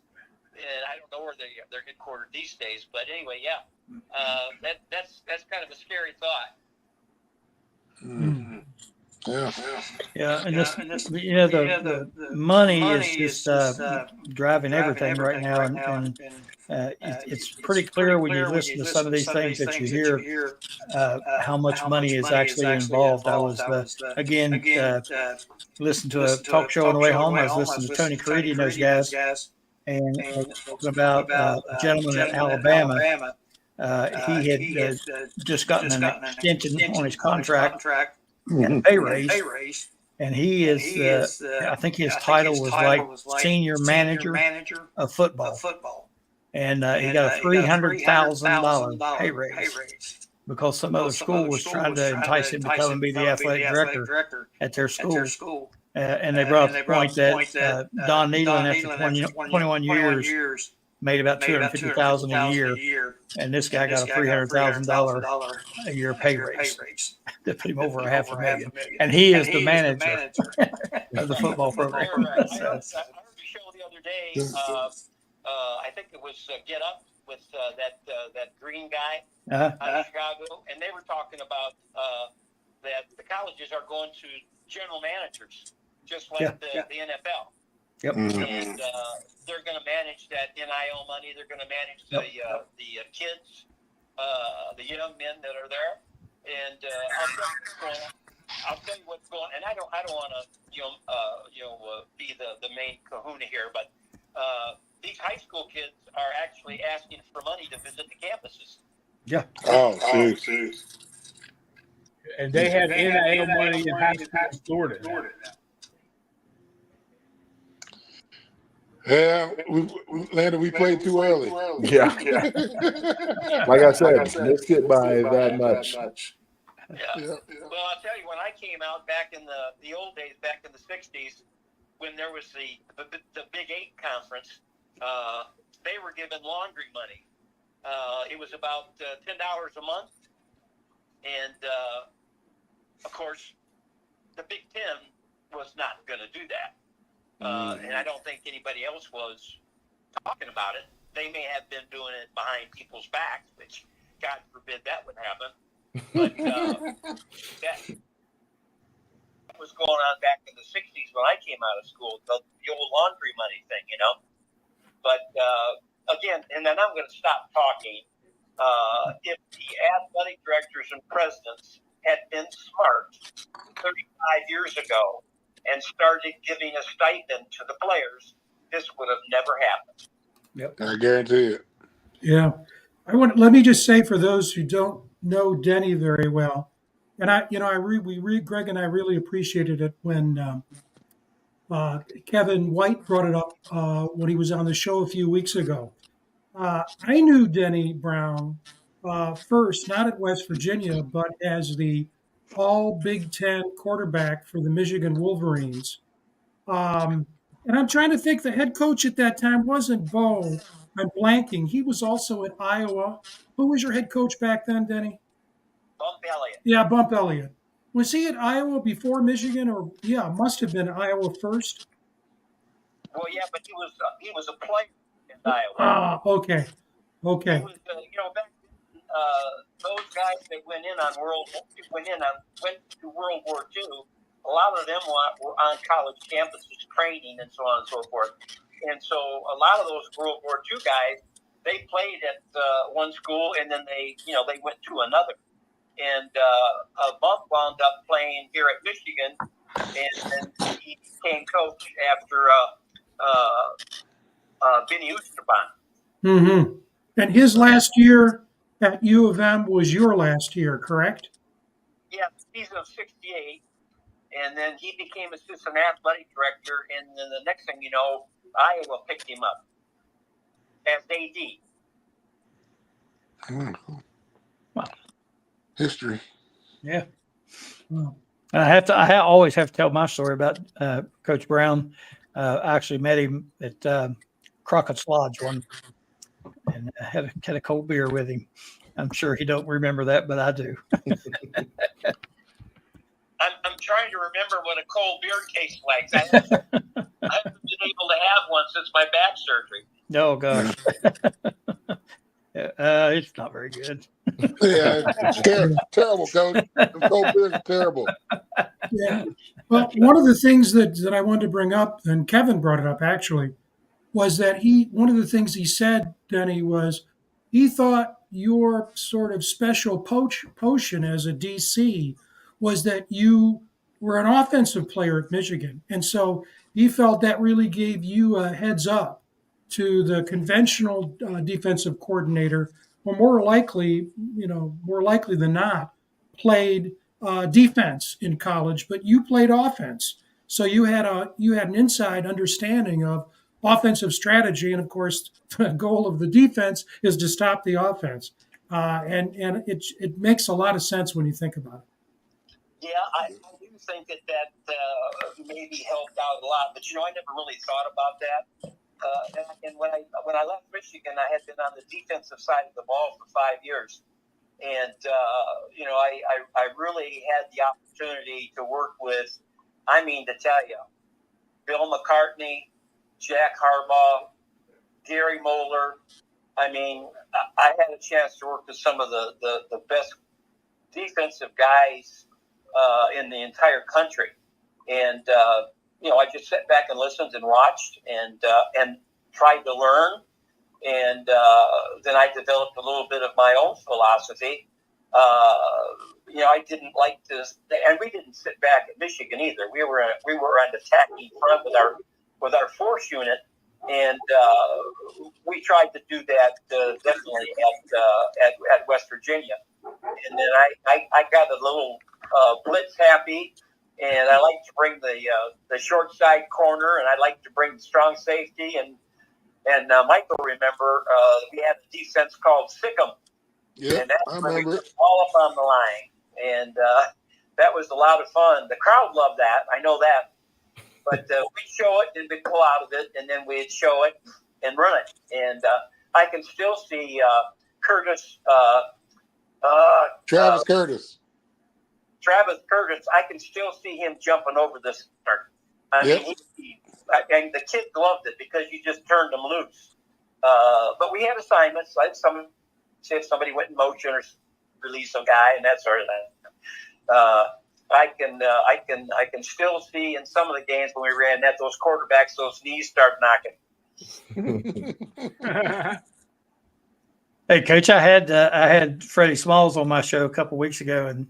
And I don't know where they're headquartered these days. But anyway, yeah, that's kind of a scary thought. Mm-hmm. Yeah, and the money is just driving everything right now, and it's pretty clear when you listen to some of these things that you hear how much money is actually involved. I was again listening to a talk show on the way home. I was listening to Tony Caridi and those guys, and talking about a gentleman in Alabama. He had just gotten an extension on his contract. And a pay raise, and he is, I think his title was like senior manager of football. And he got a $300,000 pay raise because some other school was trying to entice him to come and be the athletic director at their school. And they brought up the point that Don Nealon, after 21 years, made about $250,000 a year, and this guy got a $300,000 a year pay raise that put him over $500,000, and he is the manager of the football program. I heard the show the other day. I think it was Get Up with that green guy out of Chicago, and they were talking about that the colleges are going to general managers, just like the NFL. Yep. And they're going to manage that NIL money. They're going to manage the kids, the young men that are there. And I'll tell you what's going. And I don't want to be the main kahuna here, but these high school kids are actually asking for money to visit the campuses. Yeah. Oh, seriously. And they have NIL money in high school in Florida now. Yeah, we played too early. Yeah. Like I said, missed it by that much. Yeah. Well, I'll tell you, when I came out back in the old days, back in the 60s, when there was the Big 8 conference, they were given laundry money. It was about $10 a month. And, of course, the Big 10 was not going to do that. And I don't think anybody else was talking about it. They may have been doing it behind people's backs, which God forbid that would happen. But that was going on back in the 60s when I came out of school, the old laundry money thing, you know. But again, and then I'm going to stop talking. If the athletic directors and presidents had been smart 35 years ago and started giving a stipend to the players, this would have never happened. Yep. I guarantee it. Yeah. Let me just say, for those who don't know Denny very well, and Greg and I really appreciated it when Kevin White brought it up when he was on the show a few weeks ago. I knew Denny Brown first, not at West Virginia, but as the all Big Ten quarterback for the Michigan Wolverines. And I'm trying to think, the head coach at that time wasn't Bo. I'm blanking. He was also at Iowa. Who was your head coach back then, Denny? Bump Elliott. Yeah, Bump Elliott. Was he at Iowa before Michigan, or must have been Iowa first? Well, yeah, but he was a player in Iowa. Ah, okay. He was, back then, those guys that went to World War II. A lot of them were on college campuses training and so on and so forth. And so a lot of those World War II guys, they played at one school and then they went to another. And Bump wound up playing here at Michigan, and he became coach after Benny Oosterbaan. Mm-hmm. And his last year at U of M was your last year, correct? Yeah, season of '68. And then he became assistant athletic director, and then the next thing you know, Iowa picked him up as AD. Wow. History. Yeah. I always have to tell my story about Coach Brown. I actually met him at Crockett's Lodge one, and had a cold beer with him. I'm sure he don't remember that, but I do. I'm trying to remember what a cold beer tastes like. I haven't been able to have one since my back surgery. Oh gosh. It's not very good. Yeah, it's terrible, Coach. The cold beer is terrible. Yeah. Well, one of the things that I wanted to bring up, and Kevin brought it up actually, was that one of the things he said, Denny, was he thought your sort of special potion as a DC was that you were an offensive player at Michigan. And so he felt that really gave you a heads up to the conventional defensive coordinator, or more likely than not, played defense in college, but you played offense. So you had an inside understanding of offensive strategy, and of course, the goal of the defense is to stop the offense. And it makes a lot of sense when you think about it. Yeah, I do think that maybe helped out a lot, but I never really thought about that. And when I left Michigan, I had been on the defensive side of the ball for 5 years, and I really had the opportunity to work with, to tell you, Bill McCartney, Jack Harbaugh, Gary Moeller. I had a chance to work with some of the best defensive guys in the entire country, and I just sat back and listened and watched and tried to learn, and then I developed a little bit of my own philosophy. I didn't like this, and we didn't sit back at Michigan either. We were on attacking front with our force unit, and we tried to do that definitely at West Virginia. And then I got a little blitz happy, and I like to bring the short side corner, and I like to bring the strong safety. And Mike will remember we had a defense called Sick'em. Yeah, and that's I where we remember put all up on the line. and that was a lot of fun. The crowd loved that. I know that. But we'd show it, and we'd pull out of it, and then we'd show it and run it. And I can still see Curtis. Travis Curtis. Travis Curtis. I can still see him jumping over the center. I mean, and the kid loved it because you just turned him loose. But we had assignments. Like say if somebody went in motion or release a guy and that sort of thing. I can still see in some of the games when we ran that those quarterbacks, those knees start knocking. Hey, Coach, I had Freddie Smalls on my show a couple of weeks ago, and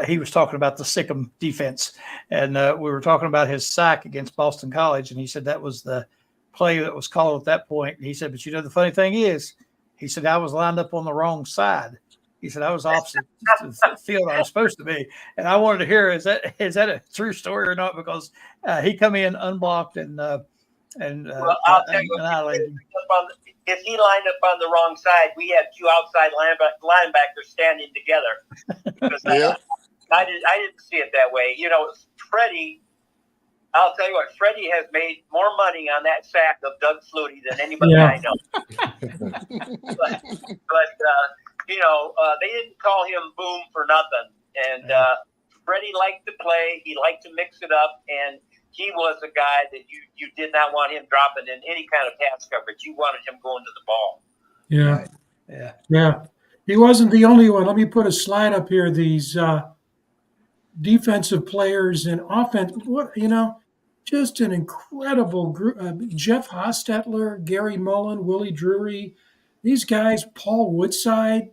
he was talking about the Sikkim defense, and we were talking about his sack against Boston College, and he said that was the play that was called at that point. And he said, but the funny thing is, he said I was lined up on the wrong side. He said I was opposite the field I was supposed to be, and I wanted to hear is that a true story or not? Because he come in unblocked and well, I'll tell you, if he lined up on the wrong side, we had two outside linebackers standing together. Because I didn't see it that way. Freddie. I'll tell you what, Freddie has made more money on that sack of Doug Flutie than anybody I know. but they didn't call him Boom for nothing. And Freddie liked to play. He liked to mix it up. And he was a guy that you did not want him dropping in any kind of pass coverage. You wanted him going to the ball. Yeah. Yeah. He wasn't the only one. Let me put a slide up here. These defensive players and offense, just an incredible group. Jeff Hostetler, Gary Mullen, Willie Drury, these guys, Paul Woodside,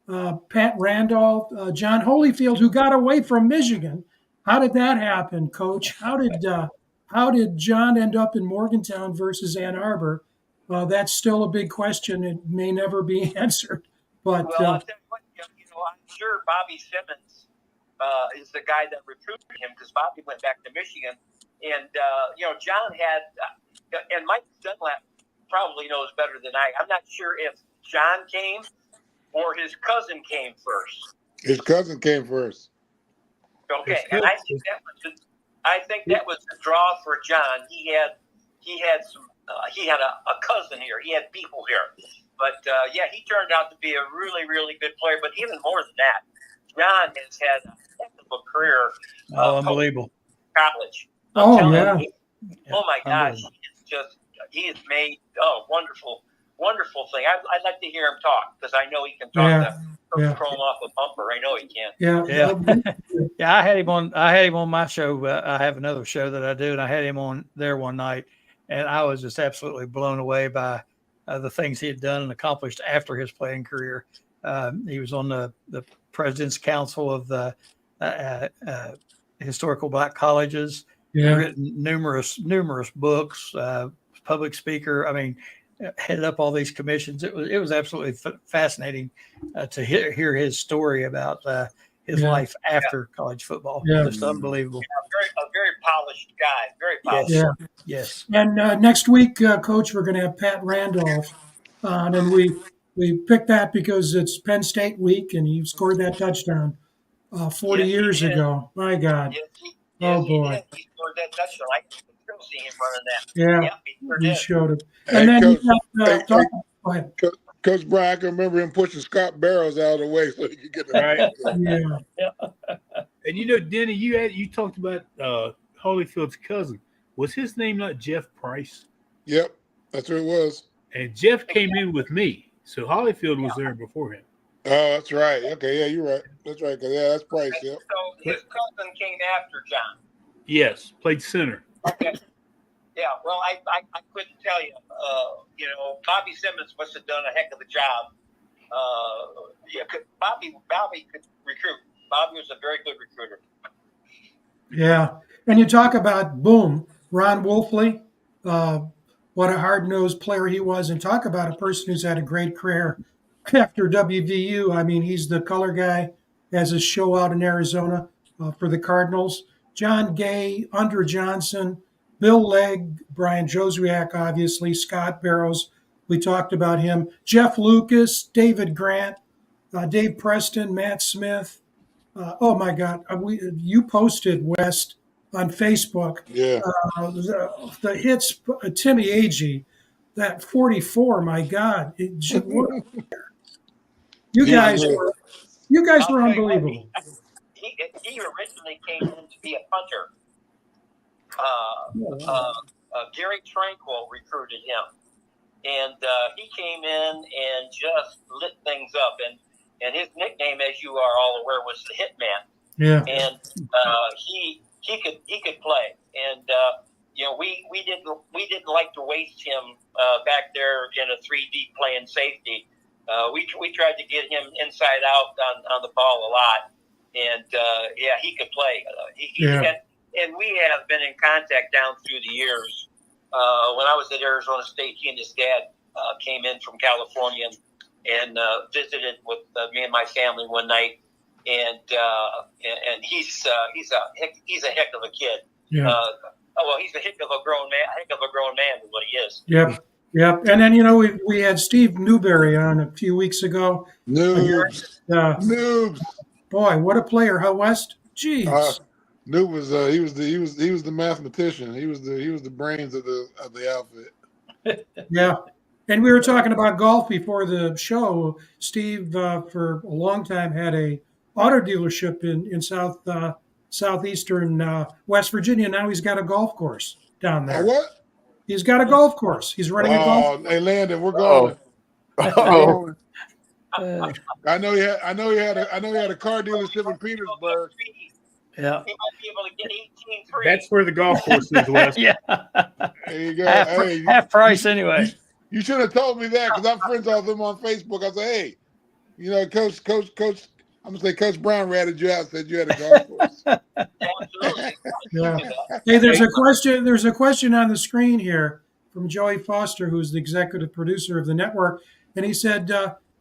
Pat Randolph, John Holyfield, who got away from Michigan. How did that happen, Coach? How did John end up in Morgantown versus Ann Arbor? That's still a big question. It may never be answered. But I'll tell you what, I'm sure Bobby Simmons is the guy that recruited him because Bobby went back to Michigan. And, John had and Mike Dunlap probably knows better than I'm not sure if John came or his cousin came first. His cousin came first. Okay, and I think that was the draw for John. He had a cousin here. He had people here. But, he turned out to be a really, really good player. But even more than that, John has had a heck of a career. Unbelievable. College. Oh, yeah. Oh, my gosh. He has made wonderful, wonderful thing. I'd like to hear him talk because I know he can talk to Chrome off a bumper. I know he can. Yeah. I had him on my show. I have another show that I do, and I had him on there one night, and I was just absolutely blown away by the things he had done and accomplished after his playing career. He was on the President's Council of the Historical Black Colleges. Written numerous books, public speaker. I mean, headed up all these commissions. It was absolutely fascinating to hear his story about his life after college football. Just unbelievable. A very polished guy. Very polished. Yes. And next week, Coach, we're going to have Pat Randolph on, and we picked that because it's Penn State week, and he scored that touchdown 40 years ago. My God. Oh, boy. He scored that touchdown. I can still see him running that. He showed it. Hey, And then go ahead. Coach Brian, I can remember him pushing Scott Barrows out of the way so he could get the right. And Denny, you talked about Holyfield's cousin. Was his name not Jeff Price? Yep, that's who it was. And Jeff came in with me, so Holyfield was there before him. Oh, that's right. Okay, yeah, you're right. That's right. That's Price. Yep. So his cousin came after John. Yes, played center. Okay. Yeah. Well, I couldn't tell you. Bobby Simmons must have done a heck of a job. Bobby could recruit. Bobby was a very good recruiter. Yeah, and you talk about Ron Wolfley. What a hard-nosed player he was, and talk about a person who's had a great career after WVU. I mean, he's the color guy, has a show out in Arizona for the Cardinals. John Gay, Andre Johnson, Bill Legg, Brian Joswiak, obviously, Scott Barrows. We talked about him. Jeff Lucas, David Grant, Dave Preston, Matt Smith, oh my God, you posted West on Facebook Yeah. the hits, Timmy Agee, that 44. My God, you He was guys good. were you guys I'll were tell you what, unbelievable. he originally came in to be a punter. Gary Tranquil recruited him, and he came in and just lit things up. And his nickname, as you are all aware, was the Hitman. Yeah. And he could play. And we didn't like to waste him back there in a 3D playing safety. We tried to get him inside out on the ball a lot. And he could play. And we have been in contact down through the years. When I was at Arizona State, he and his dad came in from California and visited with me and my family one night. And he's a heck of a kid. Yeah. He's a heck of a grown man is what he is. Yep. Yep. And then we had Steve Newberry on a few weeks ago. Noobs. Noobs. Boy, what a player, huh, West? Jeez. Noob was he was the mathematician. He was the brains of the outfit. Yeah. And we were talking about golf before the show. Steve, for a long time, had a auto dealership in southeastern West Virginia. Now he's got a golf course down there. What? He's got a golf course. He's running a golf. Hey, Landon, we're going. Oh, I know he had a car dealership in Petersburg. Yeah. He might be able to get 18-3. That's where the golf course is, Wes. Yeah. There you go. Half price anyway. You should have told me that because I'm friends with him on Facebook. I say, hey, Coach, I'm gonna say Coach Brown ratted you out, said you had a golf course. Absolutely. Yeah. Hey, there's a question. There's a question on the screen here from Joey Foster, who's the executive producer of the network, and he said,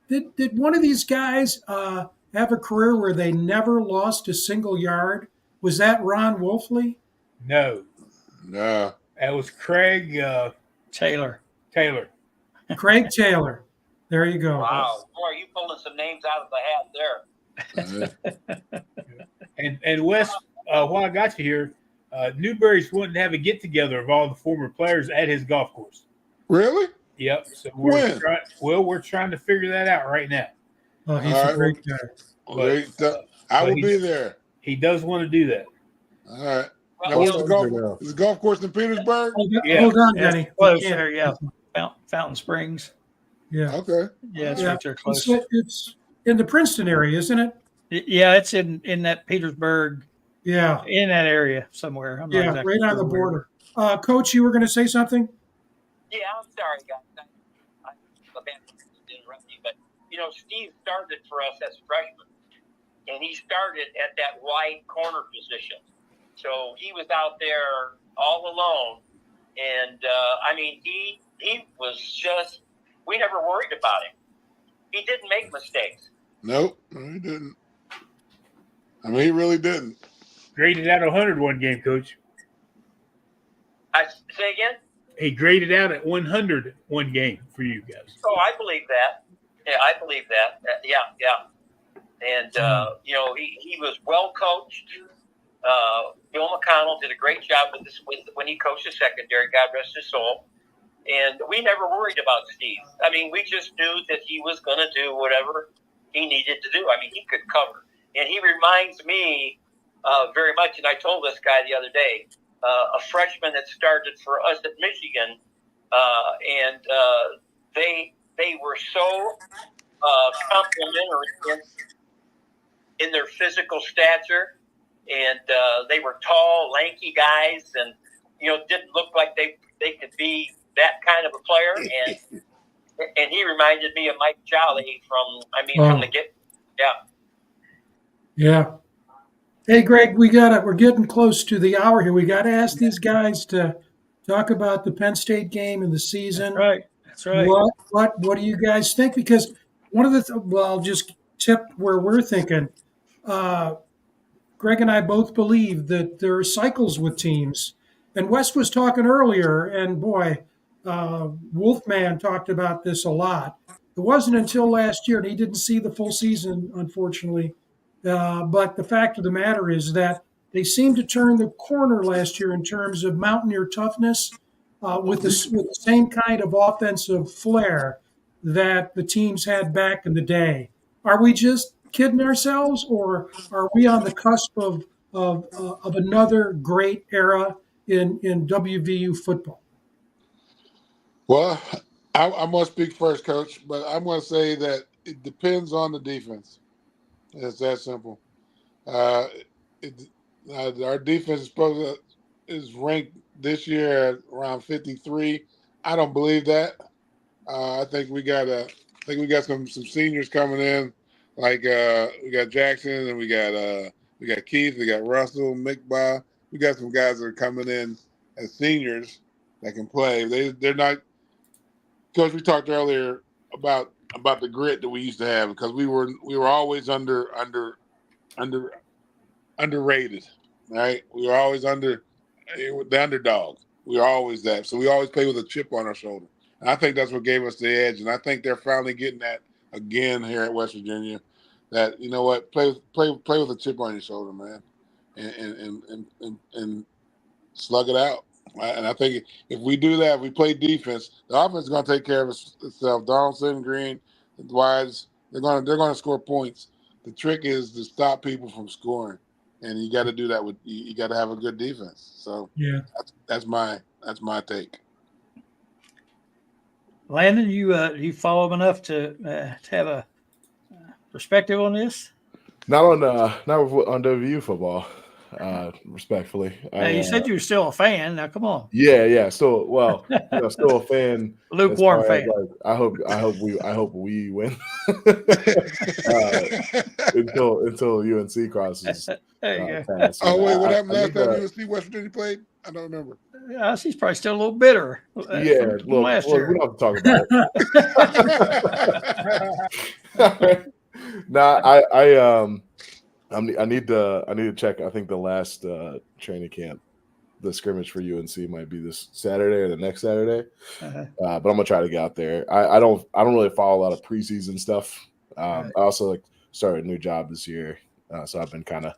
"Did one of these guys have a career where they never lost a single yard? Was that Ron Wolfley?" No, No. that was Craig Taylor. Craig Taylor. There you go. Wow. Boy, you pulling some names out of the hat there. and Wes. While I got you here, Newberry's wanting to have a get together of all the former players at his golf course. Really? Yep. So When? we're trying to figure that out right now. Oh, he's All a right. great guy. I but will be there. He does want to do that. All right. Now, Well, where's the golf? Is the golf course in Petersburg? Yeah. Hold on, Yeah, Denny. close Yeah. there, yeah. Fountain Springs. Yeah. Okay. Yeah, it's Yeah. right there close. It's in the Princeton area, isn't it? Yeah, it's in that Petersburg, Yeah. in that area somewhere. I'm not Yeah, exactly right on sure the where. border. Coach, you were going to say something? Yeah, I'm sorry, guys. I'm bad to interrupt you, but Steve started for us as a freshman, and he started at that wide corner position. So he was out there all alone, and he was just. We never worried about him. He didn't make mistakes. Nope, he didn't. I mean, he really didn't. Graded out 100 one game, Coach. I say again. He graded out at 100 one game for you guys. Oh, I believe that. Yeah, I believe that. Yeah. And he was well coached. Bill McConnell did a great job with this when he coached the secondary. God rest his soul. And we never worried about Steve. I mean, we just knew that he was going to do whatever he needed to do. I mean, he could cover. And he reminds me very much, and I told this guy the other day, a freshman that started for us at Michigan, and they were so complimentary in their physical stature, and they were tall, lanky guys, and didn't look like they could be that kind of a player. And he reminded me of Mike Jolly from the get. Yeah. Hey, Greg, we're getting close to the hour here. We got to ask these guys to talk about the Penn State game and the season. That's right. What do you guys think? Because one of the I'll just tip where we're thinking. Greg and I both believe that there are cycles with teams. And Wes was talking earlier, and boy, Wolfman talked about this a lot. It wasn't until last year, and he didn't see the full season, unfortunately, But the fact of the matter is that they seemed to turn the corner last year in terms of Mountaineer toughness with the same kind of offensive flair that the teams had back in the day. Are we just kidding ourselves, or are we on the cusp of another great era in WVU football? Well, I'm going to speak first, Coach, but I'm going to say that it depends on the defense. It's that simple. Uh, our defense is ranked this year at around 53. I don't believe that. I think we got some seniors coming in, like we got Jackson and we got Keith, we got Russell, Mickba. We got some guys that are coming in as seniors that can play. They're not. Coach, we talked earlier about the grit that we used to have because we were always underrated, right? We were always the underdog. We were always that. So we always play with a chip on our shoulder. And I think that's what gave us the edge. And I think they're finally getting that again here at West Virginia. That, you know what, play with a chip on your shoulder, man, and slug it out. And I think if we do that, if we play defense, the offense is going to take care of itself. Donaldson, Green, Wise, they're going to score points. The trick is to stop people from scoring, and you got to do that with you got to have a good defense. So yeah, that's my take. Landon, you follow them enough to have a perspective on this? Not on WVU football. Respectfully, You said you were still a fan. Now, come on. Yeah. Still a fan. Lukewarm fan. Like, I hope we win until UNC crosses. There you go. Pass. Oh wait, what happened last time UNC UNC West Virginia played? I don't remember. He's probably still a little bitter. From last year. We don't have to talk about it. I need to check. I think the last training camp, the scrimmage for UNC might be this Saturday or the next Saturday. Uh-huh. But I'm gonna try to get out there. I don't really follow a lot of preseason stuff. Right. I also started a new job this year, so I've been kind of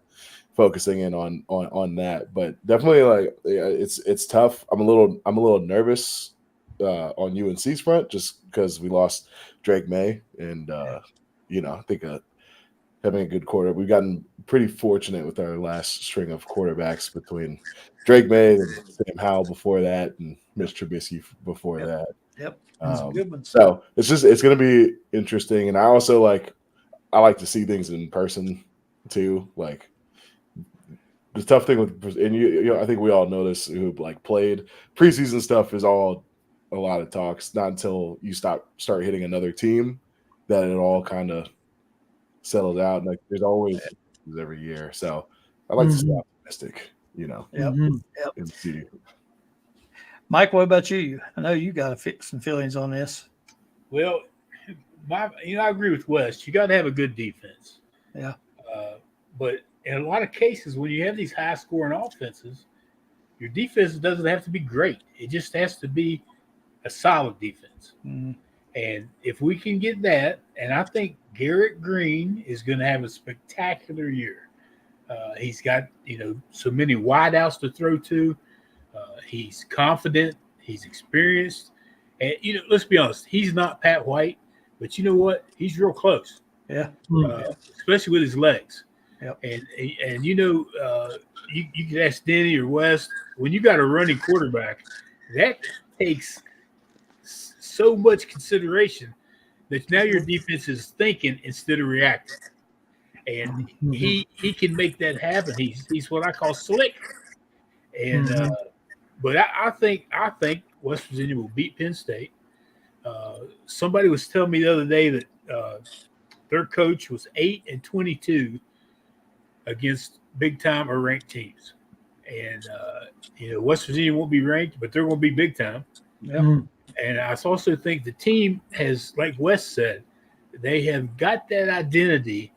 focusing in on that. But definitely, it's tough. I'm a little nervous on UNC's front just because we lost Drake May, and I think having a good quarter. We've gotten pretty fortunate with our last string of quarterbacks between Drake May and Sam Howell before that, and Mitch Trubisky before that. Yep, that's a good one. So it's going to be interesting, and I also I like to see things in person too. Like the tough thing with, and I think we all know this who played preseason stuff is all a lot of talks. Not until you start hitting another team that it all kind of settled out. And there's always every year, so I like to stay optimistic. Yep. And see. Mike, what about you? I know you got some feelings on this. Well, I agree with Wes. You got to have a good defense. Yeah. But in a lot of cases, when you have these high-scoring offenses, your defense doesn't have to be great. It just has to be a solid defense. Mm-hmm. And if we can get that, and I think Garrett Green is going to have a spectacular year. He's got, so many wideouts to throw to. He's confident. He's experienced. And, let's be honest, he's not Pat White, but you know what? He's real close. Yeah. Especially with his legs. Yep. And you can ask Denny or Wes, when you got a running quarterback, that takes so much consideration that now your defense is thinking instead of reacting. And he can make that happen. He's what I call slick. And but I think West Virginia will beat Penn State. Somebody was telling me the other day that their coach was 8-22 against big time or ranked teams. And West Virginia won't be ranked, but they're going to be big time. Yeah. And I also think the team has, like Wes said, they have got that identity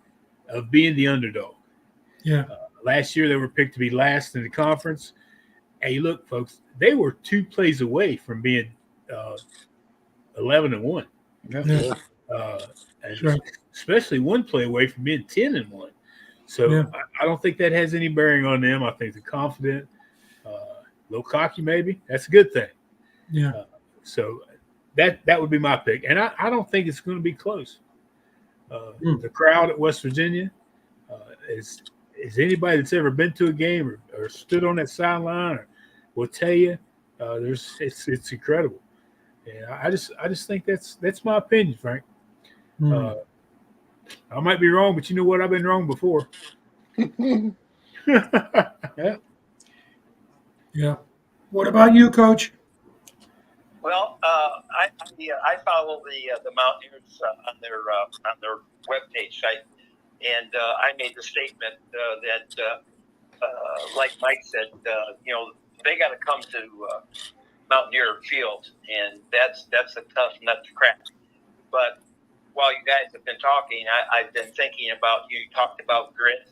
of being the underdog. Yeah. Last year they were picked to be last in the conference. Hey, look, folks, they were 2 plays away from being 11-1. Yeah. And especially 1 play away from being 10-1. So Yeah. I don't think that has any bearing on them. I think they're confident, a little cocky maybe. That's a good thing. Yeah. So that would be my pick. And I don't think it's going to be close. The crowd at West Virginia is anybody that's ever been to a game or stood on that sideline will tell you it's incredible. And I just think that's my opinion, Frank. I might be wrong, but you know what? I've been wrong before. Yeah. Yeah. What about you, Coach? Well, I follow the Mountaineers on their webpage site, and I made the statement that like Mike said, they got to come to Mountaineer Field, and that's a tough nut to crack. But while you guys have been talking, I've been thinking about, you talked about grit,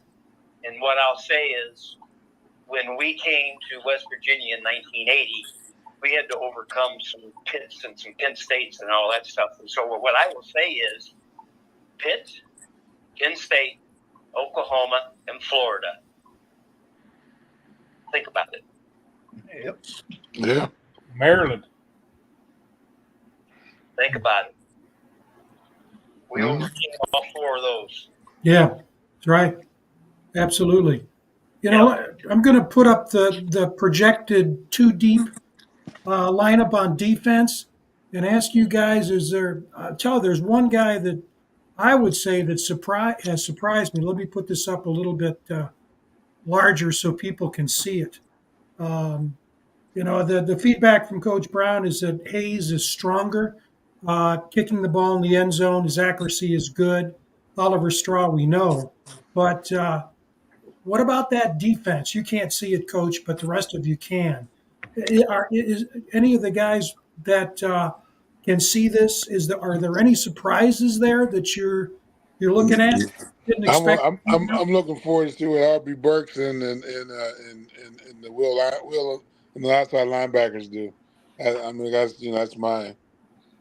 and what I'll say is, when we came to West Virginia in 1980, we had to overcome some Pitts and some Penn States and all that stuff. And so what I will say is, Pitt, Penn State, Oklahoma, and Florida. Think about it. Yep. Yeah. Maryland. Think about it. We overcame all four of those. Yeah, that's right. Absolutely. You know, I'm going to put up the projected 2 deep lineup on defense and ask you guys, there's one guy that I would say that has surprised me. Let me put this up a little bit larger so people can see it. The feedback from Coach Brown is that Hayes is stronger. Kicking the ball in the end zone, his accuracy is good. Oliver Straw, we know. But what about that defense? You can't see it, Coach, but the rest of you can. Is any of the guys that can see this? Are there any surprises there that you're looking at? Didn't expect. I'm looking forward to see what R.B. Burks and the Will and the outside linebackers do. I mean, that's mine.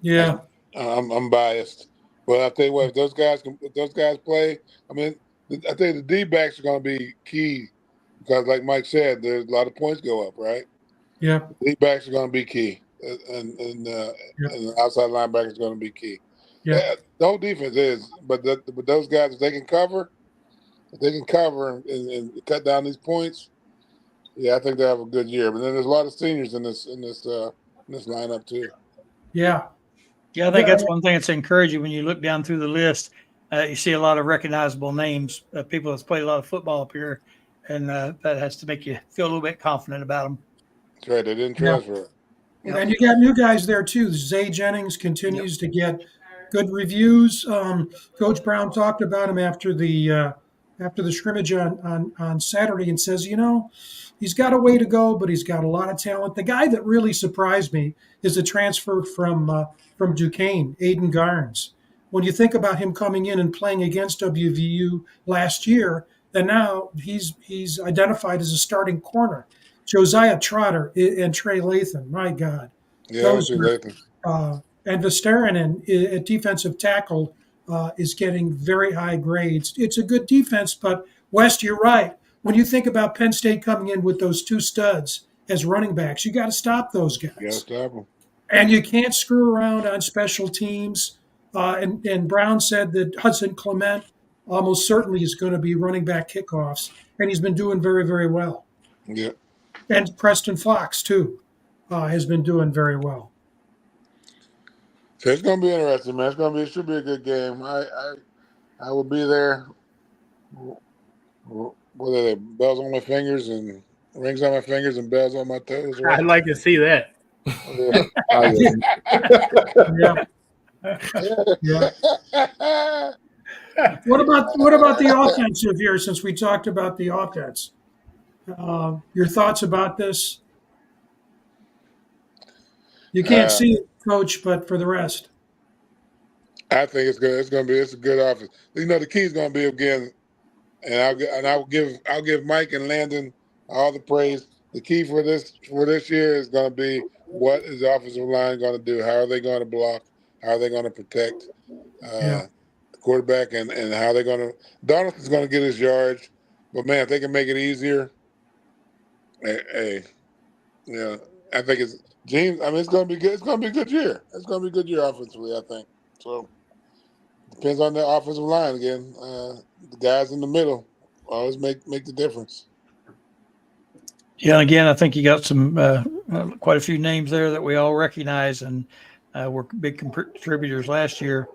Yeah. I'm biased, but I tell you what, if those guys play, I mean, I think the D-backs are going to be key because, like Mike said, there's a lot of points go up, right? Yeah. The D-backs are going to be key, and the outside linebackers are going to be key. Yeah. The whole defense is, but those guys, if they can cover and cut down these points, yeah, I think they have a good year. But then there's a lot of seniors in this lineup too. Yeah. Yeah, I think that's one thing that's encouraging when you look down through the list. You see a lot of recognizable names, people that's played a lot of football up here, and that has to make you feel a little bit confident about them. That's right. They didn't transfer. Yeah. And you got new guys there too. Zay Jennings continues to get good reviews. Coach Brown talked about him after the scrimmage on Saturday and says, he's got a way to go, but he's got a lot of talent. The guy that really surprised me is the transfer from Duquesne, Aiden Garnes. When you think about him coming in and playing against WVU last year, and now he's identified as a starting corner. Josiah Trotter and Trey Lathan, my God. Yeah, Those Lathan. And Vesteranen at defensive tackle is getting very high grades. It's a good defense, but West, you're right. When you think about Penn State coming in with those 2 studs as running backs, you got to stop those guys. You got to stop them. And you can't screw around on special teams. And Brown said that Hudson Clement almost certainly is going to be running back kickoffs, and he's been doing very, very well. Yeah. And Preston Fox, too, has been doing very well. So it's going to be interesting, man. It should be a good game. I will be there. What are they? Bells on my fingers and rings on my fingers and bells on my toes. Right? I'd like to see that. Yeah. Yeah. What about the offensive here? Since we talked about the offense, your thoughts about this? You can't see it, Coach, but for the rest, I think it's good. It's a good offense. The key is going to be again, and I'll give Mike and Landon all the praise. The key for this year is going to be what is the offensive line going to do? How are they going to block? How are they going to protect? The quarterback and how they're going to – Donaldson's going to get his yards. But, man, if they can make it easier, hey, yeah, I think it's – James, I mean, it's going to be good. It's going to be a good year. It's going to be a good year offensively, I think. So, depends on the offensive line again. The guys in the middle always make the difference. Yeah, again, I think you got some quite a few names there that we all recognize and were big contributors last year.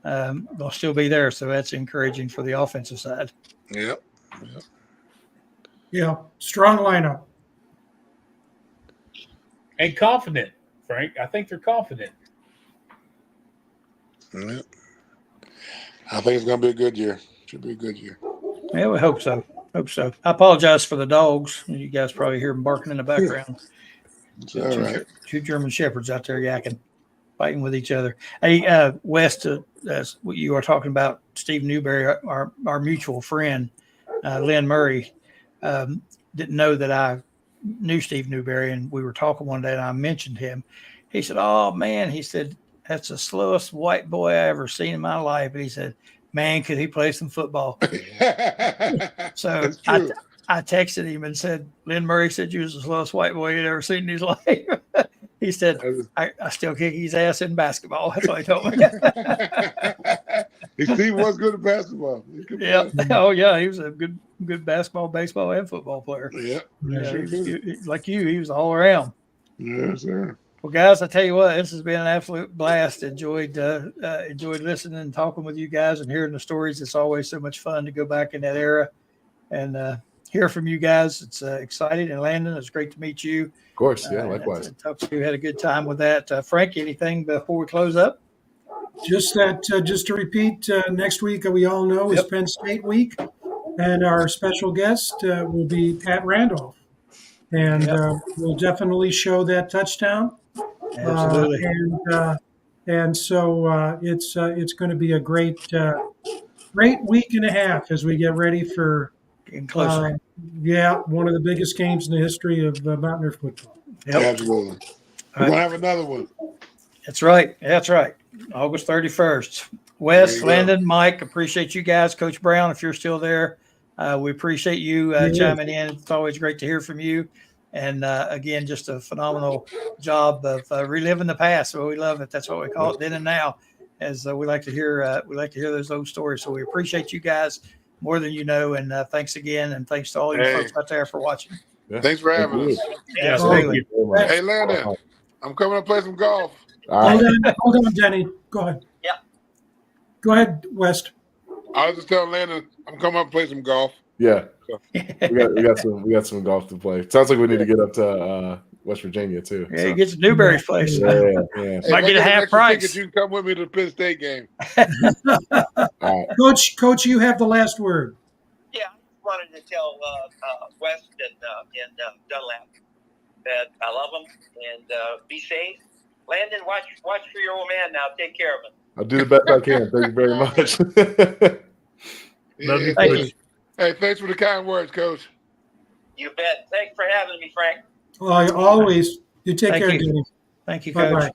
They'll still be there, so that's encouraging for the offensive side. Yep. Yeah, strong lineup. And confident, Frank. I think they're confident. Yep. I think it's going to be a good year. Should be a good year. Yeah, we hope so. Hope so. I apologize for the dogs. You guys probably hear them barking in the background. It's all right. Two German shepherds out there yakking, fighting with each other. Hey, West, what you are talking about, Steve Newberry, our mutual friend, Lynn Murray, didn't know that I knew Steve Newberry, and we were talking one day, and I mentioned him. He said, "Oh man," he said, "that's the slowest white boy I ever seen in my life." And he said, "Man, could he play some football?" So I texted him and said, "Lynn Murray said you was the slowest white boy he'd ever seen in his life." He said, I still kick his ass in basketball. That's what he told me. Steve was good at basketball. Yeah. Oh, yeah. He was a good basketball, baseball, and football player. Yeah. Like you, he was all around. Yes, sir. Well, guys, I tell you what, this has been an absolute blast. Enjoyed listening and talking with you guys and hearing the stories. It's always so much fun to go back in that era and hear from you guys. It's exciting. And Landon, it's great to meet you. Of course, yeah, likewise. Talk to you. Had a good time with that. Frank, anything before we close up? Just to repeat, next week, we all know, is Penn State week. And our special guest will be Pat Randolph. And we'll definitely show that touchdown. Absolutely. And so it's going to be a great week and a half as we get ready for Getting closer. One of the biggest games in the history of Mountaineer football. Yep. Absolutely. We're going to have another one. That's right. That's right. August 31st. Wes, Landon, Mike, appreciate you guys. Coach Brown, if you're still there, we appreciate you chiming in. It's always great to hear from you. And again, just a phenomenal job of reliving the past. So we love it. That's what we call it, then and now. As we like to hear those old stories. So we appreciate you guys more than you know. And thanks again, and thanks to all you folks out there for watching. Yeah. Thanks for having us. Yeah, absolutely. Hey, Landon, I'm coming to play some golf. Hold on, Denny. Go ahead. Yeah. Go ahead, West. I was just telling Landon I'm coming up to play some golf. Yeah, we got some golf to play. Sounds like we need to get up to West Virginia too. Yeah, he gets Newberry's place. Yeah. Hey, Might get a half price. Ticket, you can come with me to the Penn State game. All right. Coach, you have the last word. Yeah, I wanted to tell West and Dunlap that I love them and be safe. Landon, watch for your old man now. Take care of him. I'll do the best I can. Thank you very much. Love you, Thank Coach. you. Hey, thanks for the kind words, Coach. You bet. Thanks for having me, Frank. Always. You take Thank care, you. Denny. Thank you, Coach. Bye-bye.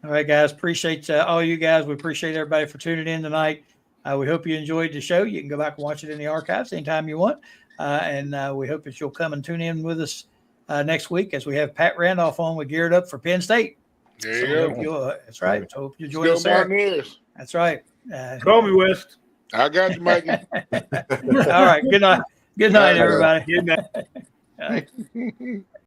All right, guys. Appreciate all you guys. We appreciate everybody for tuning in tonight. We hope you enjoyed the show. You can go back and watch it in the archives anytime you want. And we hope that you'll come and tune in with us next week as we have Pat Randolph on. We geared up for Penn State. There you go. That's right. So hope you enjoy Still us there. Mountaineers. That's right. Call me, West. I got you, Mikey. All right. Good night. Good night, everybody. Good night. All right.